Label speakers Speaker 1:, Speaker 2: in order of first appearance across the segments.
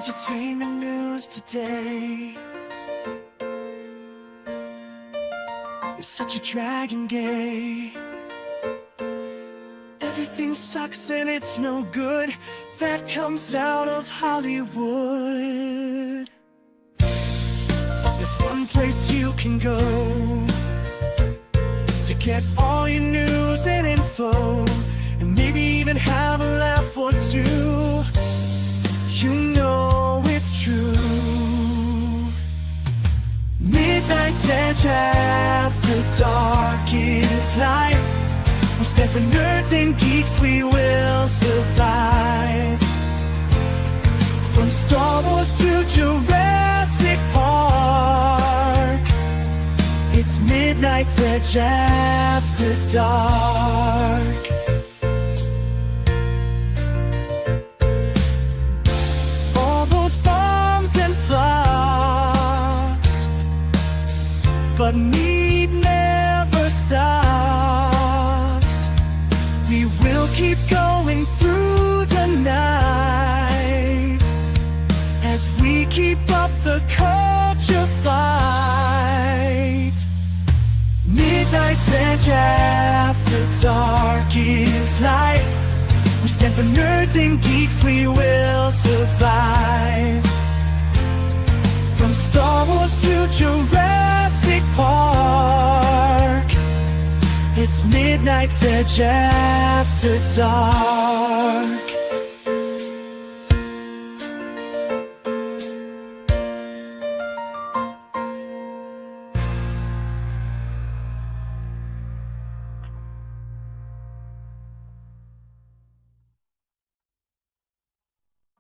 Speaker 1: Entertainment news today. You're such a dragon gay. Everything sucks and it's no good. That comes out of Hollywood. But there's one place you can go to get all your news and info, and maybe even have a laugh or two. You know it's true. Midnight's Edge after dark is life. We stand for nerds and geeks, we will survive. From Star Wars to Jurassic Park, it's Midnight's Edge after dark. All those bombs and flops, but need never stops. We will keep going through the night as we keep up the culture fight. Midnight's Edge after dark is life. We stand for nerds and geeks, we will survive. From Star Wars to Jurassic Park, it's Midnight's Edge after dark.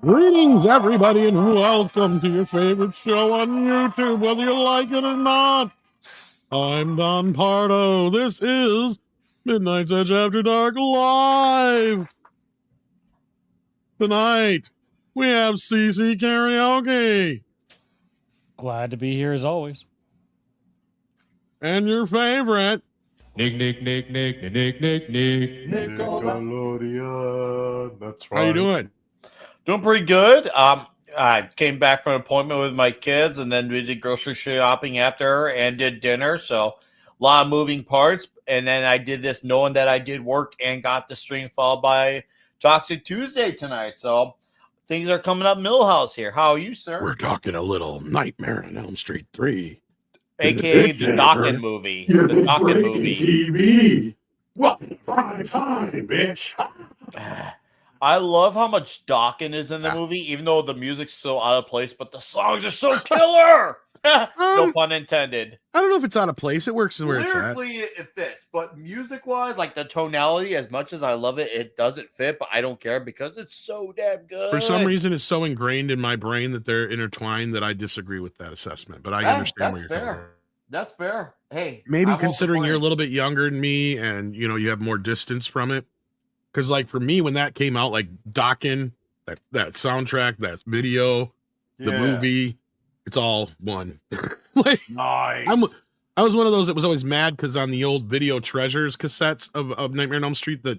Speaker 2: Greetings, everybody, and welcome to your favorite show on YouTube, whether you like it or not. I'm Don Pardo. This is Midnight's Edge After Dark Live. Tonight, we have CC Karaoke.
Speaker 3: Glad to be here as always.
Speaker 2: And your favorite,
Speaker 4: Nickelodeon. That's right.
Speaker 2: How you doing?
Speaker 5: Doing pretty good. I came back from an appointment with my kids, and then we did grocery shopping after and did dinner. So a lot of moving parts. And then I did this knowing that I did work and got the stream followed by Toxic Tuesday tonight. So things are coming up Millhouse here. How are you, sir?
Speaker 2: We're talking a little Nightmare on Elm Street 3.
Speaker 5: AKA the Dawkins movie.
Speaker 4: You're
Speaker 5: The Dawkins
Speaker 4: breaking
Speaker 5: movie.
Speaker 4: TV. Welcome to prime time, bitch.
Speaker 5: I love how much Dawkins is in the movie, even though the music's so out of place, but the songs are so killer. No pun intended.
Speaker 2: I don't know if it's out of place. It works where it's at.
Speaker 5: Lyrically, it fits, but music-wise, like the tonality, as much as I love it, it doesn't fit, but I don't care because it's so damn good.
Speaker 2: For some reason, it's so ingrained in my brain that they're intertwined that I disagree with that assessment, but I understand where you're coming from.
Speaker 5: That's fair. Hey,
Speaker 2: Maybe considering you're a little bit younger than me and, you know, you have more distance from it. Because, like, for me, when that came out, like, Dawkins, that soundtrack, that video, the movie, it's all one. Like,
Speaker 4: Nice.
Speaker 2: I was one of those that was always mad because on the old Video Treasures cassettes of Nightmare on Elm Street, the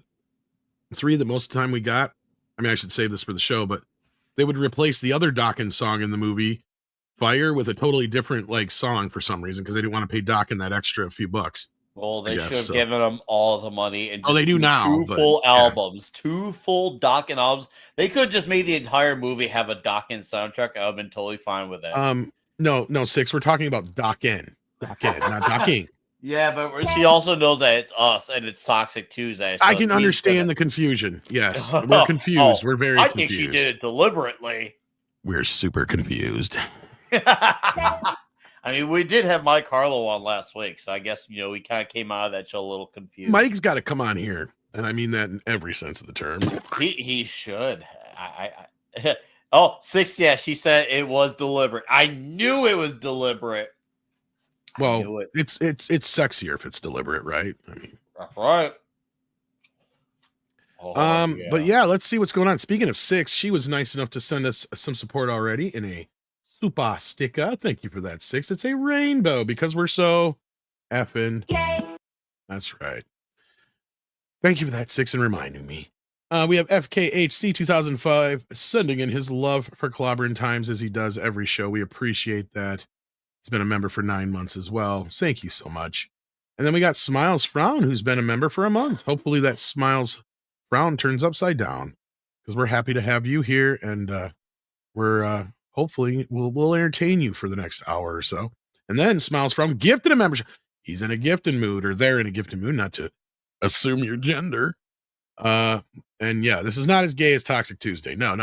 Speaker 2: 3 that most of the time we got, I mean, I should save this for the show, but they would replace the other Dawkins song in the movie, Fire, with a totally different, like, song for some reason because they didn't want to pay Dawkins that extra few bucks.
Speaker 5: Well, they should have given them all the money and
Speaker 2: they do now.
Speaker 5: Two full albums, 2 full Dawkins albums. They could just made the entire movie have a Dawkins soundtrack. I would have been totally fine with it.
Speaker 2: No, 6. We're talking about Dawkins, not Dawkins.
Speaker 5: Yeah, but she also knows that it's us and it's Toxic Tuesday. So
Speaker 2: I can understand the confusion. Yes, we're confused. We're very confused.
Speaker 5: I think she did it deliberately.
Speaker 2: We're super confused.
Speaker 5: I mean, we did have Mike Harlow on last week, so I guess, you know, we kind of came out of that show a little confused.
Speaker 2: Mike's got to come on here, and I mean that in every sense of the term.
Speaker 5: He should. Oh, 6, yeah, she said it was deliberate. I knew it was deliberate.
Speaker 2: Well, it's sexier if it's deliberate, right? I mean,
Speaker 5: that's right.
Speaker 2: But yeah, let's see what's going on. Speaking of 6, she was nice enough to send us some support already in a super sticker. Thank you for that, 6. It's a rainbow because we're so effing. That's right. Thank you for that, 6, and reminding me. We have FKHC 2005 sending in his love for Clobbering Times as he does every show. We appreciate that. He's been a member for 9 months as well. Thank you so much. And then we got Smiles Frown, who's been a member for a month. Hopefully that Smiles Frown turns upside down, because we're happy to have you here, and we're hopefully we'll entertain you for the next hour or so. And then Smiles Frown gifted a membership. He's in a gifting mood, or they're in a gifting mood, not to assume your gender. And yeah, this is not as gay as Toxic Tuesday. No.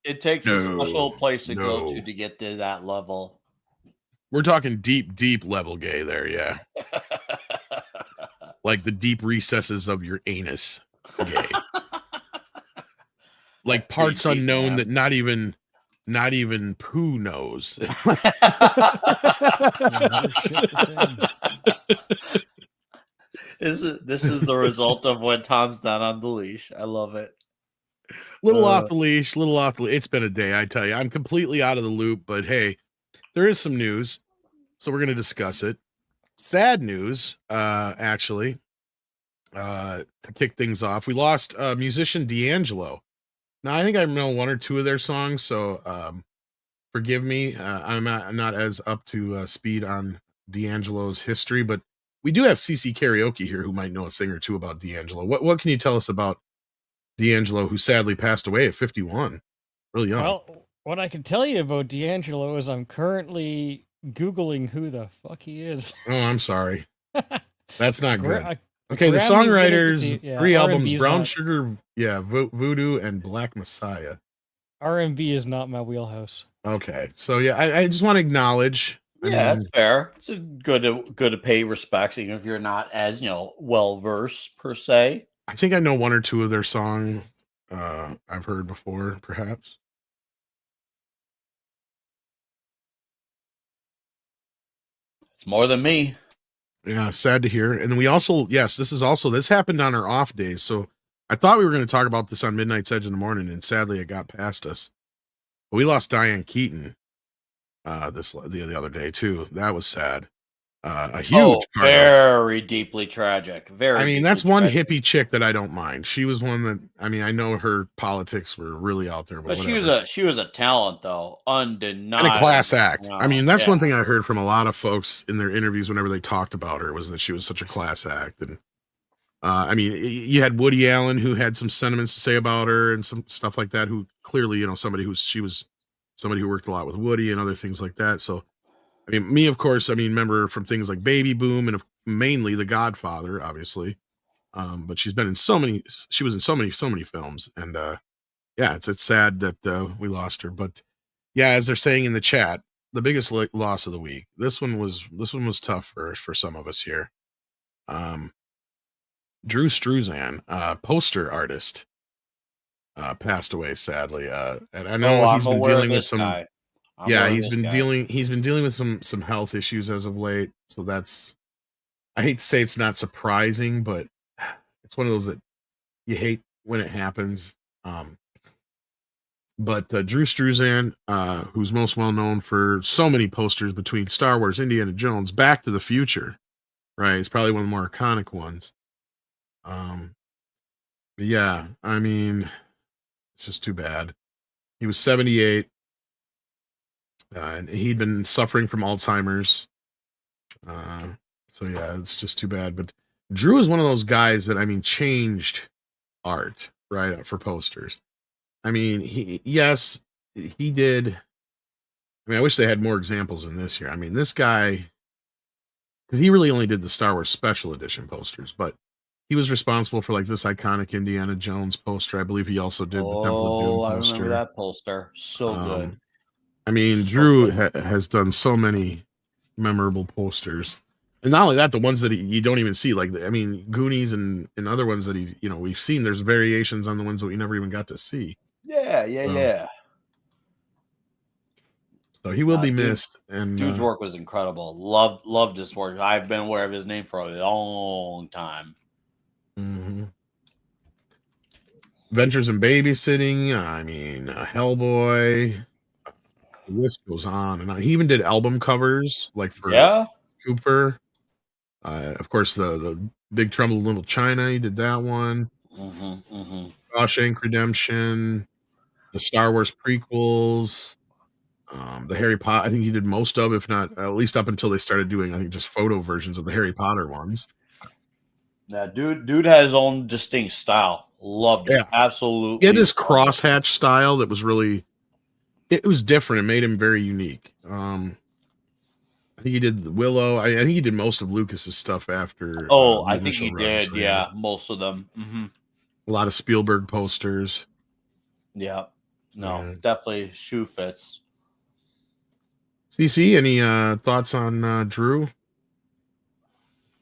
Speaker 5: It takes a special place to go to get to that level.
Speaker 2: We're talking deep level gay there, yeah. Like the deep recesses of your anus gay. Like parts unknown that not even poo knows.
Speaker 5: This is the result of when Tom's not on the leash. I love it.
Speaker 2: Little off the leash. It's been a day, I tell you. I'm completely out of the loop, but hey, there is some news, so we're going to discuss it. Sad news, actually, to kick things off. We lost musician D'Angelo. Now, I think I know one or two of their songs, so forgive me. I'm not as up to speed on D'Angelo's history, but we do have CC Karaoke here who might know a thing or two about D'Angelo. What can you tell us about D'Angelo, who sadly passed away at 51? Really young.
Speaker 3: Well, what I can tell you about D'Angelo is I'm currently Googling who the fuck he is.
Speaker 2: Oh, I'm sorry. That's not good. Okay, the
Speaker 3: Grammy
Speaker 2: songwriters,
Speaker 3: yeah,
Speaker 2: 3 albums,
Speaker 3: R&B's
Speaker 2: Brown
Speaker 3: not-
Speaker 2: Sugar, yeah, Voodoo, and Black Messiah.
Speaker 3: R&B is not my wheelhouse.
Speaker 2: Okay, so yeah, I just want to acknowledge.
Speaker 5: That's fair. It's a good to pay respects, even if you're not as well versed per se.
Speaker 2: I think I know one or two of their songs I've heard before, perhaps.
Speaker 5: It's more than me.
Speaker 2: Yeah, sad to hear. And we also, this happened on our off days. So I thought we were going to talk about this on Midnight's Edge in the morning, and sadly it got past us. But we lost Diane Keaton the other day too. That was sad. A huge part
Speaker 5: very deeply tragic.
Speaker 2: I mean, that's one hippie chick that I don't mind. She was one that, I mean, I know her politics were really out there, but
Speaker 5: she was a talent though, undeniable,
Speaker 2: and a class act. I mean, that's one thing I heard from a lot of folks in their interviews whenever they talked about her, was that she was such a class act. And I mean, you had Woody Allen, who had some sentiments to say about her and some stuff like that, who clearly, she was somebody who worked a lot with Woody and other things like that. So I mean, me, of course, remember from things like Baby Boom and mainly The Godfather, obviously. But she was in so many films. And yeah, it's sad that we lost her. But yeah, as they're saying in the chat, the biggest loss of the week. This one was tough for some of us here. Drew Struzan, poster artist, passed away sadly. And I know he's been dealing with some
Speaker 5: guy.
Speaker 2: he's been dealing with some health issues as of late. So I hate to say it's not surprising, but it's one of those that you hate when it happens. But Drew Struzan, who's most well known for so many posters between Star Wars, Indiana Jones, Back to the Future, right? It's probably one of the more iconic ones. But yeah, I mean, it's just too bad. He was 78. And he'd been suffering from Alzheimer's. So yeah, it's just too bad. But Drew is one of those guys that, changed art, right, for posters. He did. I wish they had more examples in this year. This guy, because he really only did the Star Wars Special Edition posters, but he was responsible for like this iconic Indiana Jones poster. I believe he also did the Temple of Doom poster.
Speaker 5: I remember that poster. So good.
Speaker 2: Drew has done so many memorable posters, and not only that, the ones that you don't even see, like Goonies and other ones that we've seen. There's variations on the ones that we never even got to see.
Speaker 5: Yeah.
Speaker 2: So he will be missed. And
Speaker 5: dude's work was incredible. Loved his work. I've been aware of his name for a long time.
Speaker 2: Mm-hmm. Ventures in Babysitting. Hellboy. The list goes on and on. He even did album covers, like for Cooper. Of course, the Big Trouble in Little China. He did that one. Shawshank Redemption, the Star Wars prequels, the Harry Potter. I think he did most of, if not at least up until they started doing, I think, just photo versions of the Harry Potter ones.
Speaker 5: Yeah, dude had his own distinct style. Loved it.
Speaker 2: Yeah.
Speaker 5: Absolutely.
Speaker 2: He had this crosshatch style that was really, it was different. It made him very unique. I think he did Willow. I think he did most of Lucas's stuff after.
Speaker 5: Oh,
Speaker 2: the
Speaker 5: I think
Speaker 2: initial
Speaker 5: he
Speaker 2: run,
Speaker 5: did.
Speaker 2: so,
Speaker 5: Yeah, most of them.
Speaker 2: A lot of Spielberg posters.
Speaker 5: Yeah. No,
Speaker 2: Yeah.
Speaker 5: definitely shoe fits.
Speaker 2: CC, any thoughts on Drew?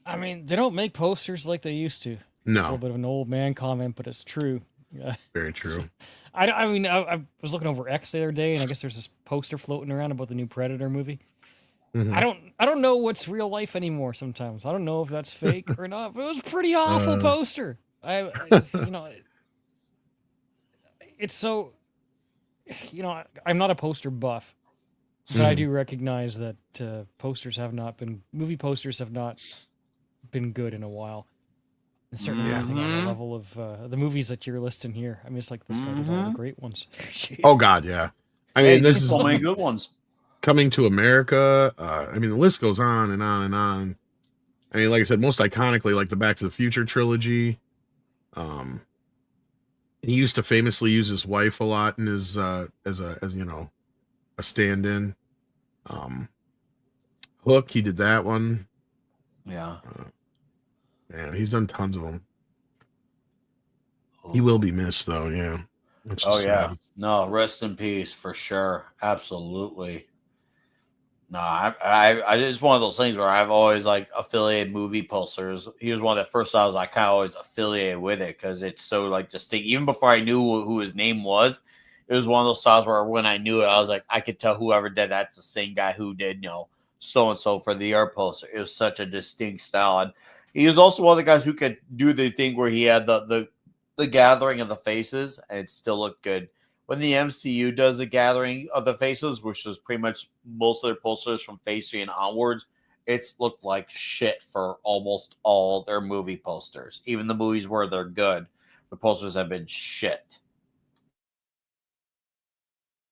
Speaker 3: I mean, they don't make posters like they used to. It's a
Speaker 2: No,
Speaker 3: little bit of an old man comment, but it's true.
Speaker 2: very true.
Speaker 3: I mean, I was looking over X the other day, and I guess there's this poster floating around about the new Predator movie.
Speaker 2: Mhm.
Speaker 3: I don't know what's real life anymore. Sometimes I don't know if that's fake or not. But it was a pretty awful poster. It's so, I'm not a poster buff, but I do recognize that movie posters have not been good in a while. And certainly nothing on the level of the movies that you're listing here. I mean, it's like this guy did all the great ones.
Speaker 2: Oh God, yeah. I mean, this is
Speaker 5: so many good ones.
Speaker 2: Coming to America. I mean, the list goes on and on and on. I mean, like I said, most iconically, like the Back to the Future trilogy. He used to famously use his wife a lot in his as a stand-in. Hook, he did that one.
Speaker 5: Yeah.
Speaker 2: Yeah, he's done tons of them. He will be missed, though. Yeah.
Speaker 5: Oh yeah. No, rest in peace for sure. Absolutely. No, I it's one of those things where I've always like affiliated movie posters. He was one of the first I was like kind of always affiliated with it because it's so like distinct. Even before I knew who his name was, it was one of those styles where when I knew it, I was like, I could tell whoever did that's the same guy who did, so and so for the art poster. It was such a distinct style. And he was also one of the guys who could do the thing where he had the gathering of the faces and it still looked good. When the MCU does a gathering of the faces, which is pretty much most of their posters from Phase 3 and onwards, it's looked like shit for almost all their movie posters. Even the movies where they're good, the posters have been shit.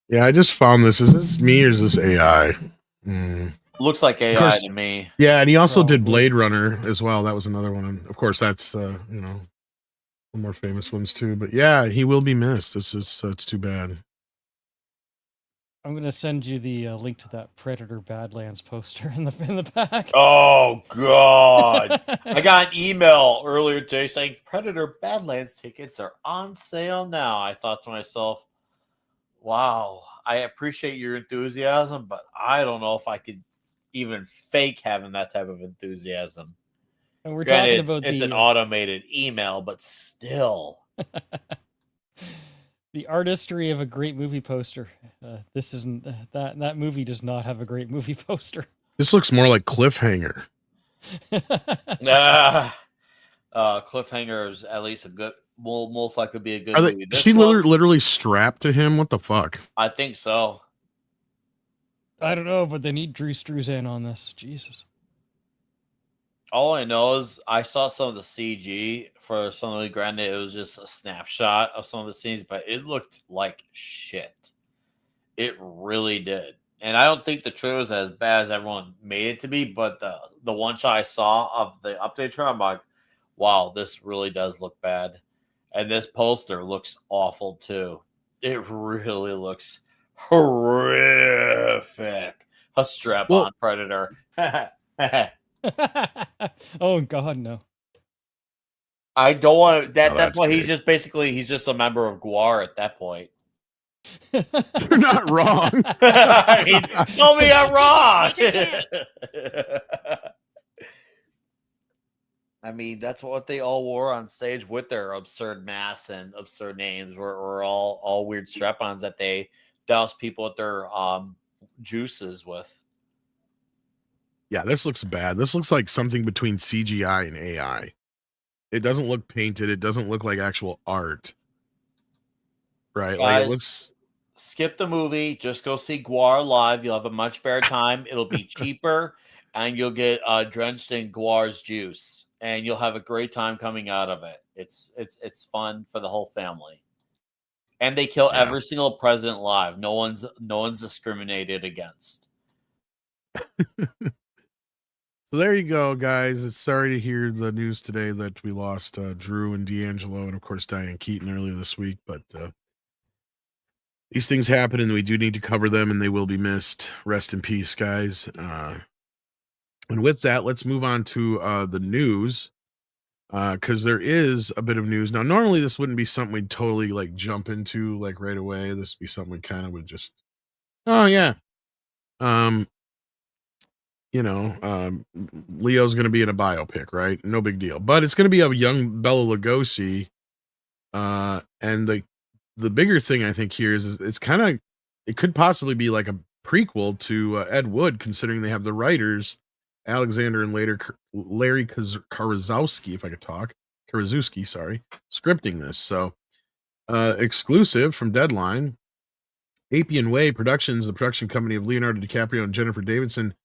Speaker 2: Yeah, I just found this. Is this me or is this AI?
Speaker 5: Looks like AI to me.
Speaker 2: Yeah, and he also did Blade Runner as well. That was another one. And of course, that's one more famous ones too. But yeah, he will be missed. It's too bad.
Speaker 3: I'm gonna send you the link to that Predator Badlands poster in the back.
Speaker 5: Oh God! I got an email earlier today saying Predator Badlands tickets are on sale now. I thought to myself, "Wow, I appreciate your enthusiasm, but I don't know if I could even fake having that type of enthusiasm."
Speaker 3: And we're
Speaker 5: Granted,
Speaker 3: talking about
Speaker 5: it's an automated email, but still.
Speaker 3: The artistry of a great movie poster. This isn't that movie does not have a great movie poster.
Speaker 2: This looks more like Cliffhanger.
Speaker 5: Cliffhanger is at least a good. Will most likely be a good movie.
Speaker 2: She literally strapped to him. What the fuck?
Speaker 5: I think so.
Speaker 3: I don't know, but they need Drew Struzan on this. Jesus.
Speaker 5: All I know is I saw some of the CG for some of the granted, it was just a snapshot of some of the scenes, but it looked like shit. It really did. And I don't think the trailer was as bad as everyone made it to be, but the one shot I saw of the update trailer, I'm like, wow, this really does look bad. And this poster looks awful too. It really looks horrific. A strap-on Predator.
Speaker 3: Oh God, no.
Speaker 5: I don't want that.
Speaker 2: Oh,
Speaker 5: that's why
Speaker 2: great.
Speaker 5: he's just a member of GWAR at that point.
Speaker 2: You're not wrong.
Speaker 5: I mean, tell me I'm wrong. I mean, that's what they all wore on stage with their absurd masks and absurd names. Were all weird strap-ons that they doused people with their juices with.
Speaker 2: Yeah, this looks bad. This looks like something between CGI and AI. It doesn't look painted. It doesn't look like actual art. Right?
Speaker 5: Guys,
Speaker 2: like it looks.
Speaker 5: Skip the movie. Just go see GWAR live. You'll have a much better time. It'll be cheaper, and you'll get drenched in GWAR's juice. and you'll have a great time coming out of it. It's fun for the whole family. And they kill
Speaker 2: Yeah.
Speaker 5: every single president live. No one's discriminated against.
Speaker 2: So there you go, guys. It's sorry to hear the news today that we lost Drew and D'Angelo, and of course Diane Keaton earlier this week. But these things happen, and we do need to cover them, and they will be missed. Rest in peace, guys. And with that, let's move on to the news, because there is a bit of news now. Normally, this wouldn't be something we'd totally like jump into like right away. This would be something we kind of would just, oh yeah, Leo's going to be in a biopic, right? No big deal. But it's going to be a young Bela Lugosi. And the bigger thing I think here is it's kind of, it could possibly be like a prequel to Ed Wood, considering they have the writers, Alexander and later Larry Karaszewski, if I could talk, Karaszewski, sorry, scripting this. So exclusive from Deadline, Appian Way Productions, the production company of Leonardo DiCaprio and Jennifer Davidson,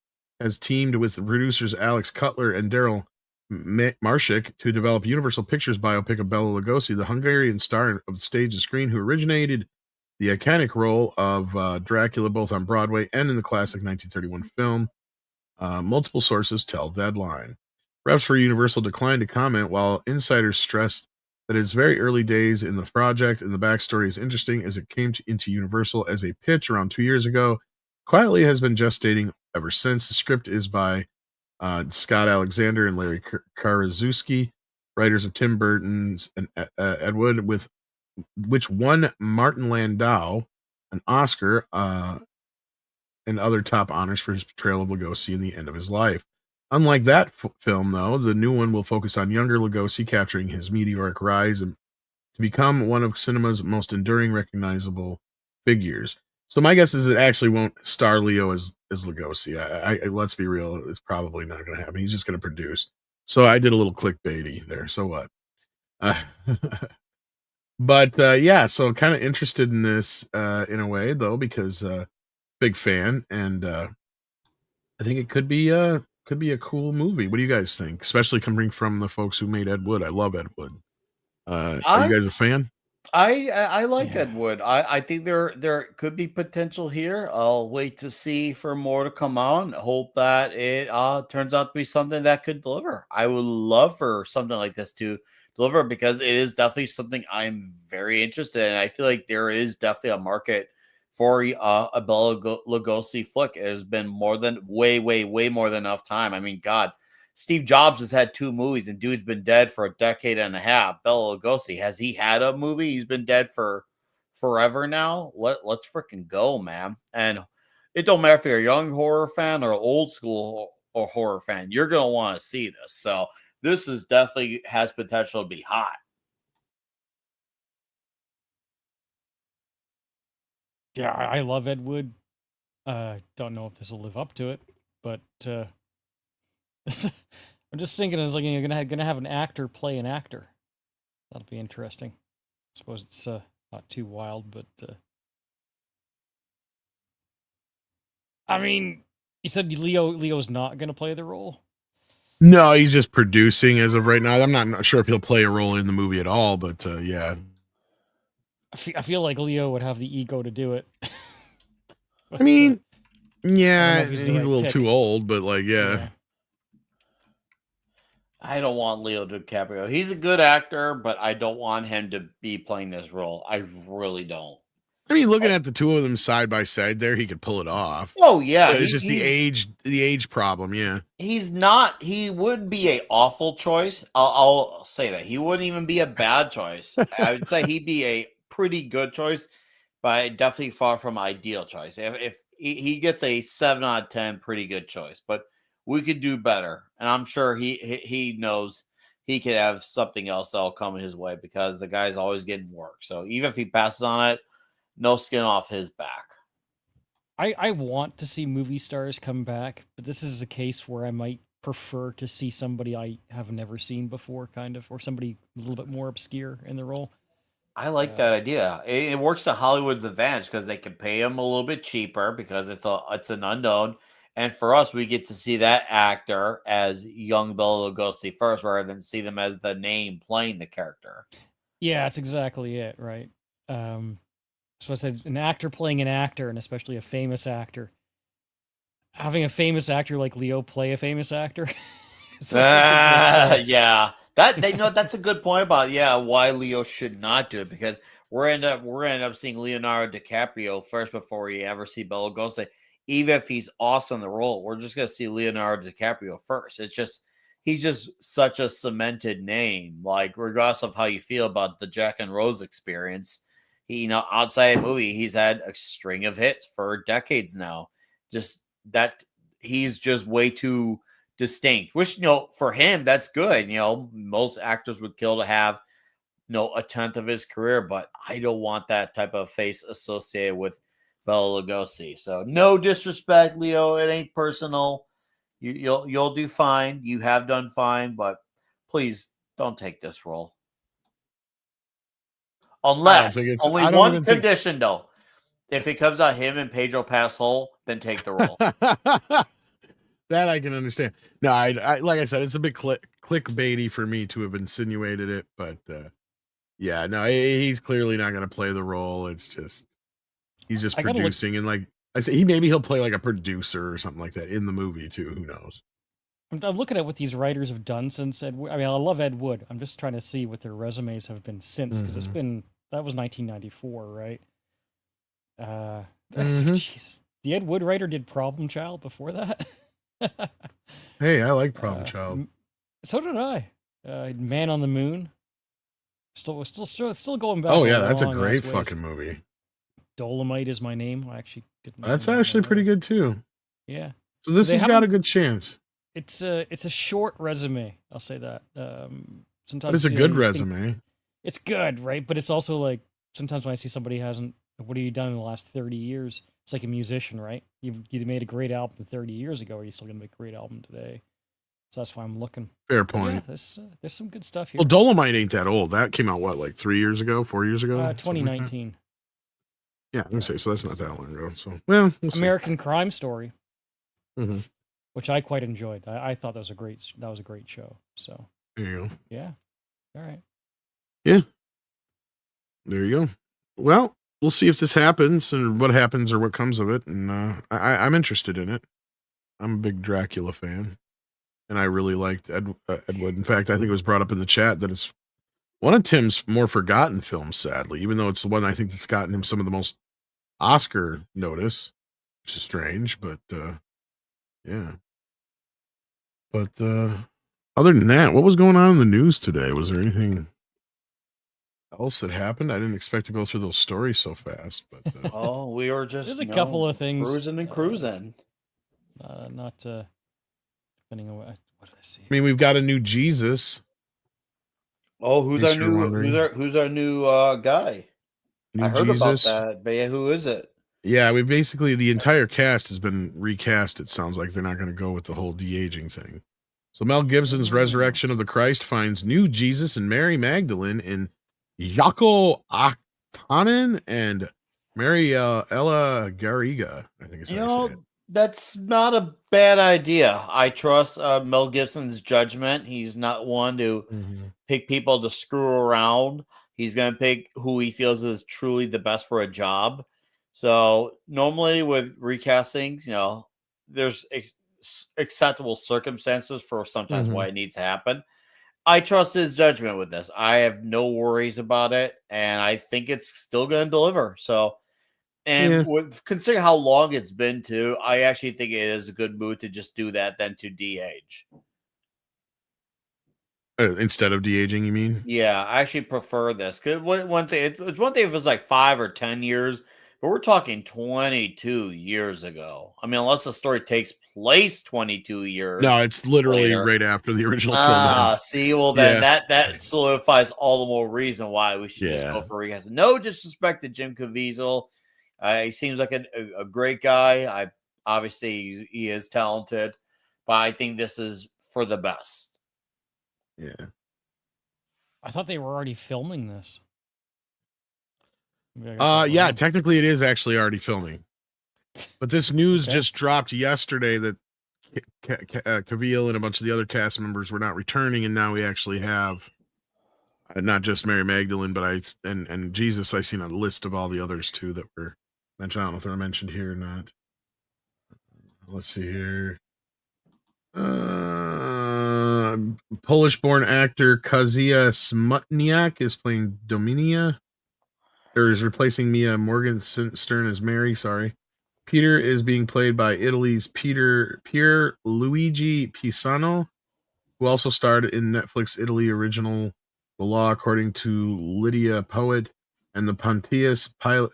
Speaker 2: has teamed with producers Alex Cutler and Daryl Marshik to develop Universal Pictures biopic of Bela Lugosi, the Hungarian star of stage and screen who originated the iconic role of Dracula both on Broadway and in the classic 1931 film. Multiple sources tell Deadline. Reps for Universal declined to comment, while insiders stressed that it's very early days in the project and the backstory is interesting as it came into Universal as a pitch around 2 years ago. Quietly has been gestating ever since. The script is by Scott Alexander and Larry Karaszewski, writers of Tim Burton's and Ed Wood, which won Martin Landau an Oscar and other top honors for his portrayal of Lugosi in the end of his life. Unlike that film, though, the new one will focus on younger Lugosi, capturing his meteoric rise and to become one of cinema's most enduring, recognizable figures. So my guess is it actually won't star Leo as Lugosi. I let's be real, it's probably not going to happen. He's just going to produce. So I did a little clickbaity there. So what? But yeah, so kind of interested in this in a way though, because big fan, and I think it could be a cool movie. What do you guys think? Especially coming from the folks who made Ed Wood. I love Ed Wood. Are you guys a fan?
Speaker 5: I like
Speaker 3: Yeah.
Speaker 5: Ed Wood. I think there could be potential here. I'll wait to see for more to come on. Hope that it turns out to be something that could deliver. I would love for something like this to deliver because it is definitely something I'm very interested in. I feel like there is definitely a market for a Bela Lugosi flick. It has been way more than enough time. I mean, God, Steve Jobs has had 2 movies, and dude's been dead for a decade and a half. Bela Lugosi, has he had a movie? He's been dead for forever now. Let's freaking go, man! And it don't matter if you're a young horror fan or old school or horror fan, you're gonna want to see this. So this is definitely has potential to be hot.
Speaker 3: Yeah, I love Ed Wood. Don't know if this will live up to it, but I'm just thinking, as like you're gonna have an actor play an actor. That'll be interesting. I suppose it's not too wild, but I mean, you said Leo's not gonna play the role.
Speaker 2: No, he's just producing as of right now. I'm not sure if he'll play a role in the movie at all, but yeah.
Speaker 3: I feel like Leo would have the ego to do it.
Speaker 2: I mean, yeah,
Speaker 3: if he's
Speaker 2: he's
Speaker 3: the
Speaker 2: a
Speaker 3: right
Speaker 2: little
Speaker 3: pick.
Speaker 2: too old, but like, yeah.
Speaker 5: I don't want Leo DiCaprio. He's a good actor, but I don't want him to be playing this role. I really don't.
Speaker 2: I mean, looking at the two of them side by side there, he could pull it off.
Speaker 5: Oh yeah,
Speaker 2: But it's just the age problem, yeah.
Speaker 5: He's not. He would be a awful choice. I'll say that he wouldn't even be a bad choice. I would say he'd be a pretty good choice, but definitely far from ideal choice. If he gets a 7 out of 10, pretty good choice, but we could do better, and I'm sure he knows he could have something else that'll come his way because the guy's always getting work. So even if he passes on it, no skin off his back.
Speaker 3: I want to see movie stars come back, but this is a case where I might prefer to see somebody I have never seen before, kind of, or somebody a little bit more obscure in the role.
Speaker 5: I like that idea. It works to Hollywood's advantage because they can pay him a little bit cheaper because it's an unknown, And for us, we get to see that actor as young Bela Lugosi first, rather than see them as the name playing the character.
Speaker 3: Yeah, that's exactly it, right? So I said an actor playing an actor, and especially a famous actor. Having a famous actor like Leo play a famous actor.
Speaker 5: Yeah, that's a good point about why Leo should not do it, because we're end up seeing Leonardo DiCaprio first before we ever see Bela Lugosi. Even if he's awesome in the role, we're just gonna see Leonardo DiCaprio first. He's just such a cemented name. Like, regardless of how you feel about the Jack and Rose experience, outside a movie, he's had a string of hits for decades now. Just that he's just way too distinct, which, for him, that's good. Most actors would kill to have, a tenth of his career, but I don't want that type of face associated with Bela Lugosi. So no disrespect, Leo. It ain't personal. You'll do fine. You have done fine, but please don't take this role. Unless only
Speaker 2: I don't
Speaker 5: one
Speaker 2: even think
Speaker 5: condition, though. If it comes out him and Pedro Pascal, then take the role.
Speaker 2: that I can understand. No, I like I said, it's a bit clickbaity for me to have insinuated it, but yeah, no, he's clearly not going to play the role. It's just he's just producing, and like I say, he'll play like a producer or something like that in the movie too. Who knows?
Speaker 3: I'm looking at what these writers have done since Ed Wood. I mean, I love Ed Wood. I'm just trying to see what their resumes have been since, because that was 1994, right? Jesus. The Ed Wood writer did Problem Child before that.
Speaker 2: Hey, I like Problem Child.
Speaker 3: So did I. Man on the Moon. Still going back.
Speaker 2: Oh yeah, that's a great fucking movie.
Speaker 3: Dolomite Is My Name. I actually didn't.
Speaker 2: That's actually pretty good too.
Speaker 3: Yeah.
Speaker 2: So this has got a good chance.
Speaker 3: It's a short resume. I'll say that. Sometimes,
Speaker 2: but it's a good resume.
Speaker 3: It's good, right? But it's also like, sometimes when I see somebody hasn't, what have you done in the last 30 years? It's like a musician, right? You made a great album 30 years ago. Are you still gonna make a great album today? So that's why I'm looking.
Speaker 2: Fair point.
Speaker 3: Yeah, there's some good stuff here.
Speaker 2: Well, Dolomite ain't that old. That came out like 3 years ago, 4 years ago?
Speaker 3: 2019.
Speaker 2: Like yeah, I'm gonna say so. That's not that long ago. So well,
Speaker 3: American Crime Story,
Speaker 2: mm-hmm.
Speaker 3: which I quite enjoyed. I thought that was a great show. So
Speaker 2: there you go.
Speaker 3: Yeah. All right.
Speaker 2: Yeah. There you go. Well, we'll see if this happens and what happens or what comes of it. And I'm interested in it. I'm a big Dracula fan, and I really liked Ed Wood. In fact, I think it was brought up in the chat that it's one of Tim's more forgotten films, sadly, even though it's the one I think that's gotten him some of the most Oscar notice, which is strange, but yeah. But other than that, what was going on in the news today? Was there anything else that happened? I didn't expect to go through those stories so fast, but
Speaker 5: we were just
Speaker 3: there's a couple of things
Speaker 5: cruising.
Speaker 3: Not depending on what did I see?
Speaker 2: I mean, we've got a new Jesus.
Speaker 5: Oh, who's our new guy? I heard
Speaker 2: Jesus.
Speaker 5: about that, but yeah, who is it?
Speaker 2: Yeah, we basically, the entire cast has been recast. It sounds like they're not going to go with the whole de-aging thing. So Mel Gibson's Resurrection of the Christ finds new Jesus and Mary Magdalene in Jaco Aktanen and Mariella Garriga, I think it's how you say it.
Speaker 5: That's not a bad idea. I trust Mel Gibson's judgment. He's not one to pick people to screw around. He's going to pick who he feels is truly the best for a job. So normally with recastings, there's acceptable circumstances for sometimes why it needs to happen. I trust his judgment with this. I have no worries about it, and I think it's still going to deliver. So, considering how long it's been too, I actually think it is a good move to just do that than to de-age.
Speaker 2: Instead of de-aging, you mean?
Speaker 5: Yeah, I actually prefer this. Because it's one thing if it's like 5 or 10 years, but we're talking 22 years ago. I mean, unless the story takes place 22 years.
Speaker 2: No, it's literally
Speaker 5: later.
Speaker 2: Right after the original film ends.
Speaker 5: See, well, then that solidifies all the more reason why we should just go for recast. No disrespect to Jim Caviezel. He seems like a great guy. Obviously he is talented, but I think this is for the best.
Speaker 2: Yeah.
Speaker 3: I thought they were already filming this.
Speaker 2: Yeah, technically it is actually already filming. But this news
Speaker 3: Okay.
Speaker 2: just dropped yesterday that Cavill and a bunch of the other cast members were not returning, and now we actually have not just Mary Magdalene, but and Jesus. I seen a list of all the others too that were mentioned. I don't know if they're mentioned here or not. Let's see here. Polish-born actor Kazia Smutniak is playing Dominia. Or is replacing Mia Morgenstern as Mary. Sorry. Peter is being played by Italy's Pier Luigi Pisano, who also starred in Netflix Italy original The Law According to Lydia Poet, and the Pontius Pilate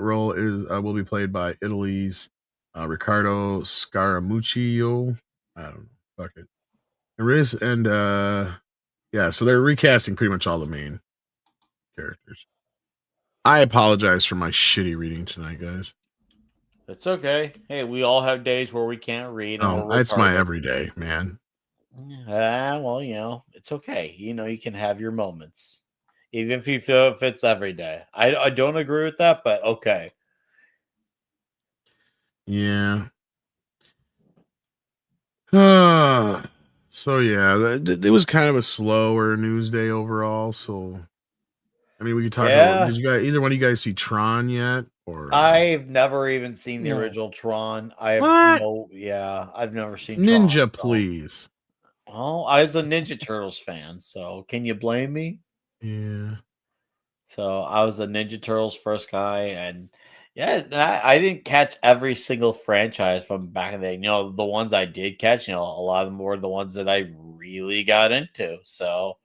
Speaker 2: role is will be played by Italy's Riccardo Scaramuccio. I don't know. Fuck it. And yeah, so they're recasting pretty much all the main characters. I apologize for my shitty reading tonight, guys.
Speaker 5: It's okay. Hey, we all have days where we can't read. And
Speaker 2: No,
Speaker 5: we're
Speaker 2: it's my
Speaker 5: retarded.
Speaker 2: everyday, man.
Speaker 5: Well, it's okay. You can have your moments, even if you feel if it's every day. I don't agree with that, but okay.
Speaker 2: Yeah. So yeah, it was kind of a slower news day overall. So, I mean, we could talk about. Did you guys? Either one of you guys see Tron yet? Or
Speaker 5: I've never even seen the
Speaker 3: No.
Speaker 5: original Tron. I have
Speaker 2: What?
Speaker 5: I've never seen
Speaker 2: Ninja,
Speaker 5: Tron,
Speaker 2: please.
Speaker 5: Well, I was a Ninja Turtles fan, so can you blame me?
Speaker 2: Yeah.
Speaker 5: So I was a Ninja Turtles first guy, and yeah, I didn't catch every single franchise from back in the day. The ones I did catch, a lot of them were the ones that I really got into. So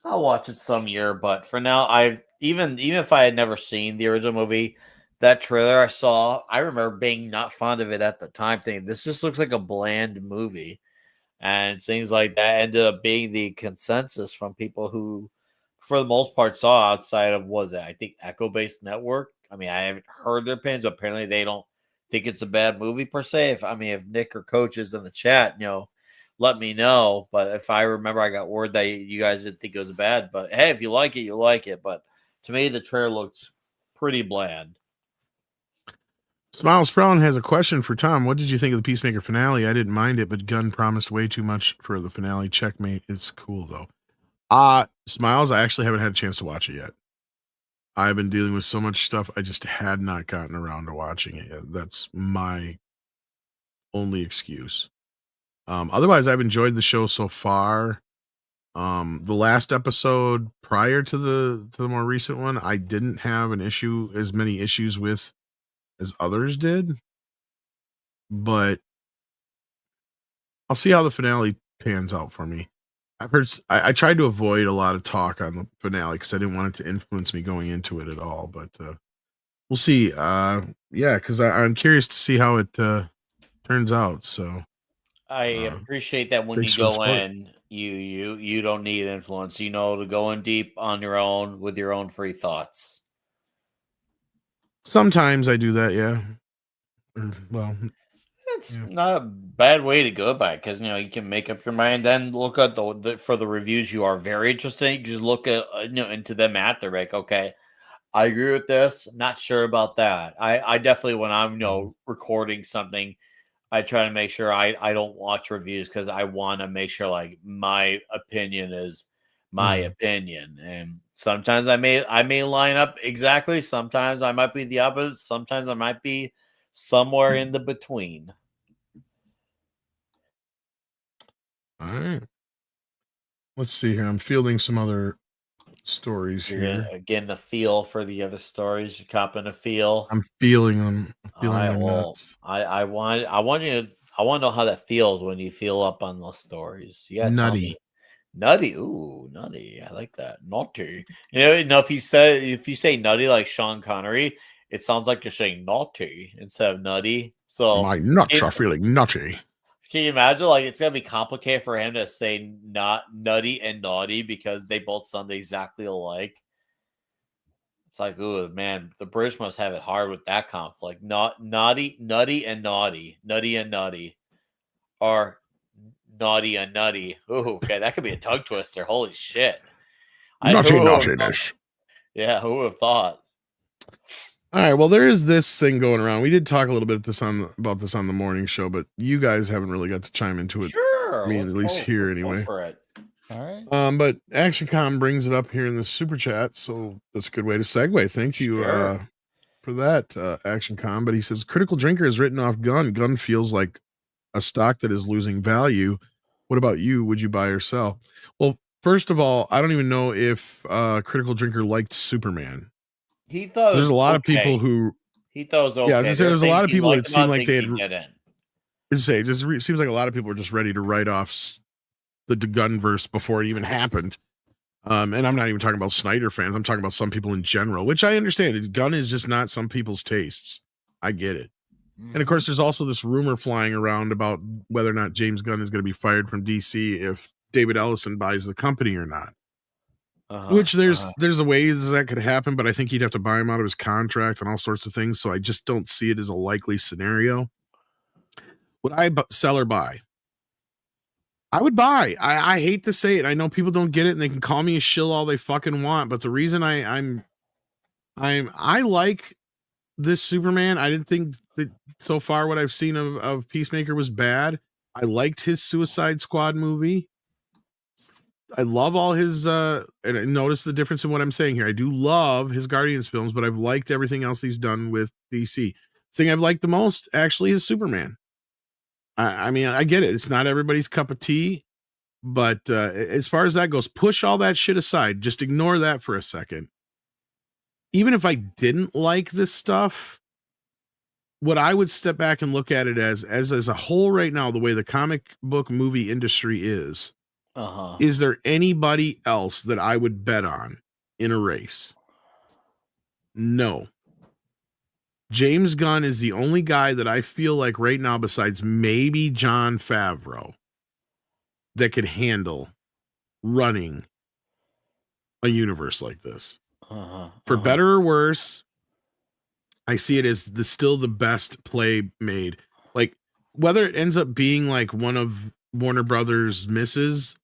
Speaker 5: I'll watch it some year, but for now, even if I had never seen the original movie, that trailer I saw, I remember being not fond of it at the time, thinking this just looks like a bland movie. And it seems like that ended up being the consensus from people who, for the most part, saw outside of I think Echo Based Network. I mean, I haven't heard their opinions. Apparently, they don't think it's a bad movie per se. If Nick or Coach is in the chat, let me know. But if I remember, I got word that you guys didn't think it was bad. But hey, if you like it, you like it. But to me, the trailer looks pretty bland.
Speaker 2: Smiles Frown has a question for Tom. What did you think of the Peacemaker finale? I didn't mind it, but Gunn promised way too much for the finale. Checkmate. It's cool though. Smiles, I actually haven't had a chance to watch it yet. I've been dealing with so much stuff. I just had not gotten around to watching it yet. That's my only excuse. Otherwise, I've enjoyed the show so far. The last episode prior to the more recent one, I didn't have as many issues with as others did. But I'll see how the finale pans out for me. I tried to avoid a lot of talk on the finale because I didn't want it to influence me going into it at all. But we'll see. Yeah, because I'm curious to see how it turns out. So
Speaker 5: I appreciate that when
Speaker 2: thanks
Speaker 5: you
Speaker 2: for the
Speaker 5: go
Speaker 2: support.
Speaker 5: in, you don't need influence. To go in deep on your own with your own free thoughts.
Speaker 2: Sometimes I do that. Yeah. Well,
Speaker 5: It's not a bad way to go about it because you can make up your mind. Then look at for the reviews you are very interested in. You just look at into them after, like, okay, I agree with this. Not sure about that. I definitely when I'm recording something, I try to make sure I don't watch reviews because I want to make sure like my opinion is my opinion. And sometimes I may line up exactly. Sometimes I might be the opposite. Sometimes I might be somewhere in the between.
Speaker 2: all right. Let's see here. I'm fielding some other stories here.
Speaker 5: Getting a feel for the other stories. You're copping a feel.
Speaker 2: I'm feeling them. I'm feeling
Speaker 5: I
Speaker 2: their
Speaker 5: will.
Speaker 2: nuts.
Speaker 5: I want you to. I want to know how that feels when you feel up on those stories. You gotta tell me.
Speaker 2: Nutty.
Speaker 5: Nutty, ooh, nutty. I like that. Naughty. If you say nutty like Sean Connery, it sounds like you're saying naughty instead of nutty. So
Speaker 2: My nuts are feeling nutty.
Speaker 5: can you imagine? Like it's gonna be complicated for him to say not nutty and naughty because they both sound exactly alike. It's like, ooh, man, the British must have it hard with that conflict. Naughty, nutty, and naughty, nutty and nutty, or naughty and nutty. Ooh, okay, that could be a tongue twister. Holy shit!
Speaker 2: Nutty
Speaker 5: who would have
Speaker 2: naughtiness.
Speaker 5: yeah, who would have thought?
Speaker 2: All right. Well, there is this thing going around. We did talk a little bit about this on the morning show, but you guys haven't really got to chime into it.
Speaker 5: Sure.
Speaker 2: I mean, at least here
Speaker 5: let's go
Speaker 2: anyway.
Speaker 5: for it.
Speaker 3: All right.
Speaker 2: But ActionCom brings it up here in the super chat, so that's a good way to segue. Thank you
Speaker 5: Sure.
Speaker 2: for that, ActionCom. But he says Critical Drinker is written off Gun. Gun feels like a stock that is losing value. What about you? Would you buy or sell? Well, first of all, I don't even know if Critical Drinker liked Superman.
Speaker 5: He thought it
Speaker 2: There's
Speaker 5: was
Speaker 2: a lot of
Speaker 5: okay.
Speaker 2: people who,
Speaker 5: He thought it was okay.
Speaker 2: yeah, I was gonna say there's a lot of people that it seemed like they had.
Speaker 5: He didn't.
Speaker 2: It just seems like a lot of people are just ready to write off the Gunverse before it even happened. And I'm not even talking about Snyder fans. I'm talking about some people in general, which I understand. Gun is just not some people's tastes. I get it. And of course, there's also this rumor flying around about whether or not James Gunn is going to be fired from DC if David Ellison buys the company or not. Which there's a way that could happen, but I think he'd have to buy him out of his contract and all sorts of things. So I just don't see it as a likely scenario. Would I sell or buy? I would buy. I hate to say it. I know people don't get it, and they can call me a shill all they fucking want. But the reason I like this Superman. I didn't think that so far what I've seen of Peacemaker was bad. I liked his Suicide Squad movie. I love all his and notice the difference in what I'm saying here. I do love his Guardians films, but I've liked everything else he's done with DC. The thing I've liked the most actually is Superman. I mean, I get it. It's not everybody's cup of tea, but as far as that goes, push all that shit aside. Just ignore that for a second. Even if I didn't like this stuff, what I would step back and look at it as a whole right now, the way the comic book movie industry is there anybody else that I would bet on in a race? No. James Gunn is the only guy that I feel like right now, besides maybe Jon Favreau, that could handle running a universe like this. For better or worse, I see it as still the best play made. Like, whether it ends up being like one of Warner Brothers' misses,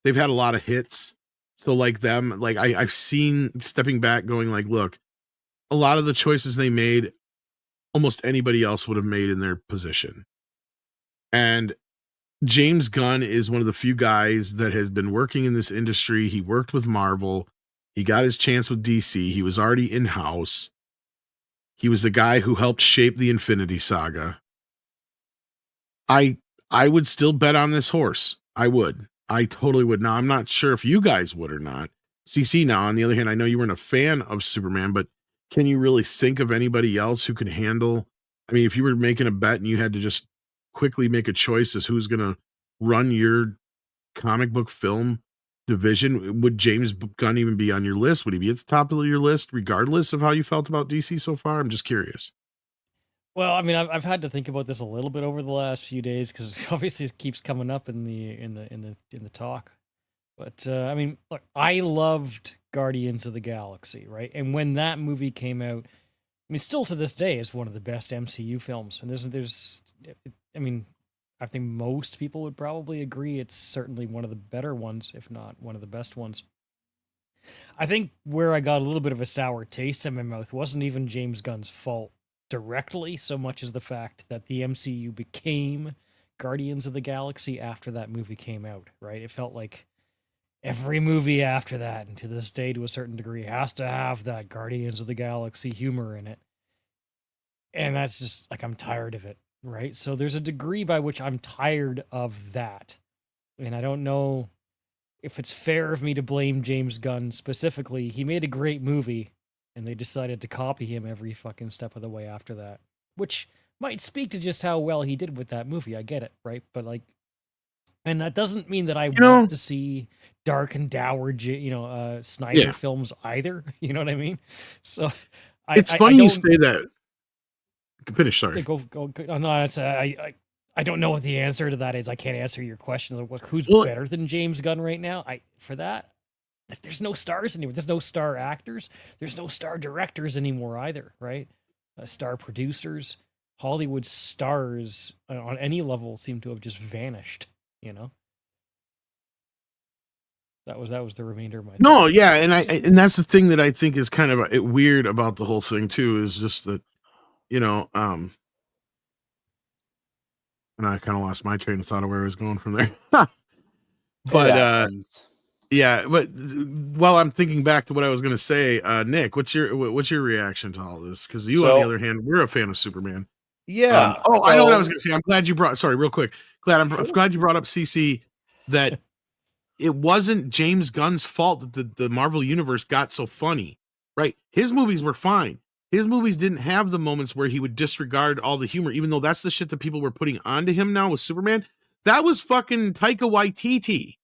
Speaker 2: they've had a lot of hits. So like them, like I've seen stepping back going like, look, a lot of the choices they made, almost anybody else would have made in their position. And James Gunn is one of the few guys that has been working in this industry. He worked with Marvel. He got his chance with DC. He was already in-house. He was the guy who helped shape the Infinity Saga. I would still bet on this horse. I would. I totally would. Now, I'm not sure if you guys would or not. CC, now, on the other hand, I know you weren't a fan of Superman, but can you really think of anybody else who could handle? I mean, if you were making a bet and you had to just quickly make a choice as who's going to run your comic book film division, would James Gunn even be on your list? Would he be at the top of your list, regardless of how you felt about DC so far? I'm just curious.
Speaker 3: Well, I mean, I've had to think about this a little bit over the last few days because obviously it keeps coming up in the talk. But I mean, look, I loved Guardians of the Galaxy, right? And when that movie came out, I mean, still to this day, is one of the best MCU films. And I mean, I think most people would probably agree it's certainly one of the better ones, if not one of the best ones. I think where I got a little bit of a sour taste in my mouth wasn't even James Gunn's fault directly, so much as the fact that the MCU became Guardians of the Galaxy after that movie came out, right? It felt like every movie after that, and to this day to a certain degree, has to have that Guardians of the Galaxy humor in it. And that's just, like, I'm tired of it, right? So there's a degree by which I'm tired of that. And I don't know if it's fair of me to blame James Gunn specifically. He made a great movie, and they decided to copy him every fucking step of the way after that. Which might speak to just how well he did with that movie. I get it, right? But, like, and that doesn't mean that I want to see dark and dour, Snyder films either. You know what I mean? So
Speaker 2: It's funny you say that. Finish, sorry.
Speaker 3: Go. No, it's I don't know what the answer to that is. I can't answer your question. Like, who's better than James Gunn right now? There's no stars anymore. There's no star actors. There's no star directors anymore either, right? Star producers, Hollywood stars on any level seem to have just vanished. You know. That was the remainder of my
Speaker 2: No,
Speaker 3: thought.
Speaker 2: yeah, and that's the thing that I think is kind of weird about the whole thing too, is just that, you know, and I kind of lost my train of thought of where I was going from there.
Speaker 5: It
Speaker 2: But
Speaker 5: happens.
Speaker 2: yeah, but while I'm thinking back to what I was going to say, Nick, what's your reaction to all this? Because you, on the
Speaker 5: So
Speaker 2: other hand, we're a fan of Superman.
Speaker 5: yeah,
Speaker 2: Oh, I know what I was
Speaker 5: so
Speaker 2: going to say. I'm glad you brought. Sorry, real quick. I'm
Speaker 5: sure.
Speaker 2: glad you brought up CC. That it wasn't James Gunn's fault that the Marvel universe got so funny, right? His movies were fine. His movies didn't have the moments where he would disregard all the humor, even though that's the shit that people were putting onto him now with Superman. That was fucking Taika Waititi.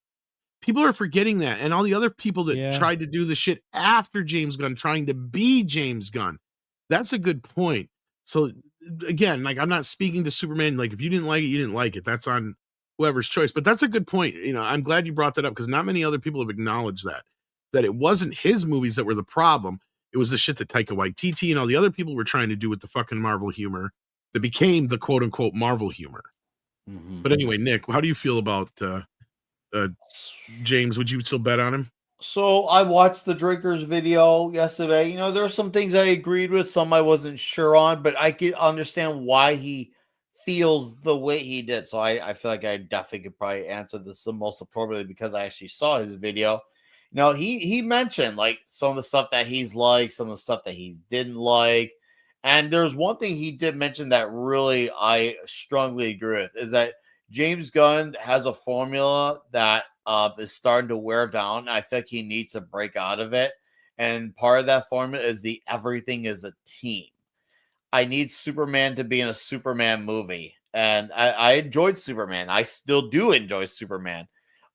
Speaker 2: People are forgetting that, and all the other people that
Speaker 3: Yeah.
Speaker 2: tried to do the shit after James Gunn, trying to be James Gunn. That's a good point. So again, like, I'm not speaking to Superman. Like, if you didn't like it, you didn't like it. That's on whoever's choice. But that's a good point. You know, I'm glad you brought that up, because not many other people have acknowledged that it wasn't his movies that were the problem. It was the shit that Taika Waititi and all the other people were trying to do with the fucking Marvel humor that became the quote unquote Marvel humor.
Speaker 5: Mhm.
Speaker 2: But anyway, Nick, how do you feel about James? Would you still bet on him?
Speaker 5: So I watched the drinkers video yesterday. You know, there are some things I agreed with, some I wasn't sure on, but I could understand why he feels the way he did. So I feel like I definitely could probably answer this the most appropriately because I actually saw his video. You know, he mentioned like some of the stuff that he's liked, some of the stuff that he didn't like. And there's one thing he did mention that really I strongly agree with is that James Gunn has a formula that is starting to wear down. I think he needs to break out of it. And part of that formula is the everything is a team. I need Superman to be in a Superman movie. And I enjoyed Superman. I still do enjoy Superman.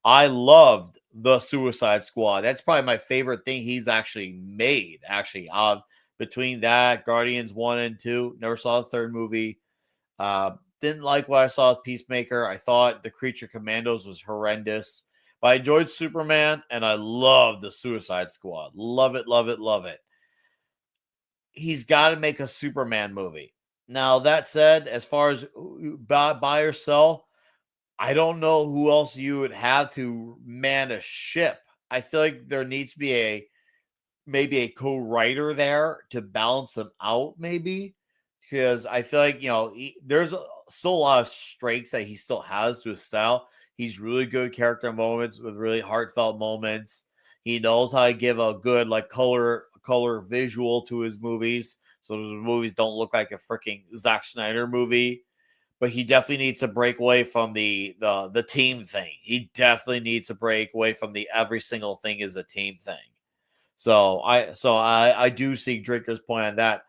Speaker 5: I loved the Suicide Squad. That's probably my favorite thing he's actually made. Actually, between that, Guardians 1 and 2, never saw the third movie. Didn't like what I saw with Peacemaker. I thought the Creature Commandos was horrendous. But I enjoyed Superman and I love the Suicide Squad. Love it, love it, love it. He's got to make a Superman movie. Now, that said, as far as buy or sell, I don't know who else you would have to man a ship. I feel like there needs to be maybe a co-writer there to balance them out, maybe, because I feel like there's still a lot of strengths that he still has to his style. He's really good character moments with really heartfelt moments. He knows how to give a good like color visual to his movies, so the movies don't look like a freaking Zack Snyder movie. But he definitely needs to break away from the team thing. He definitely needs to break away from the every single thing is a team thing. So I do see Drinker's point on that.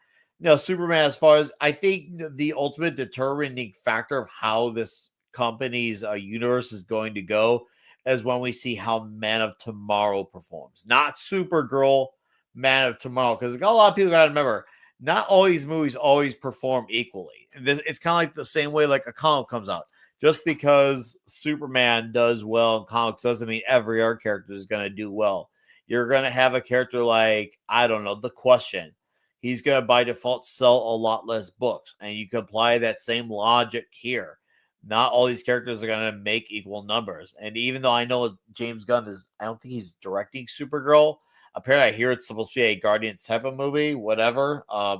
Speaker 5: Superman, as far as I think the ultimate determining factor of how this company's universe is going to go is when we see how Man of Tomorrow performs. Not Supergirl, Man of Tomorrow. Because a lot of people got to remember, not all these movies always perform equally. It's kind of like the same way like a comic comes out. Just because Superman does well in comics doesn't mean every other character is going to do well. You're going to have a character like, I don't know, The Question. He's going to, by default, sell a lot less books. And you can apply that same logic here. Not all these characters are going to make equal numbers. And even though I know James Gunn I don't think he's directing Supergirl. Apparently, I hear it's supposed to be a Guardians type of movie, whatever. I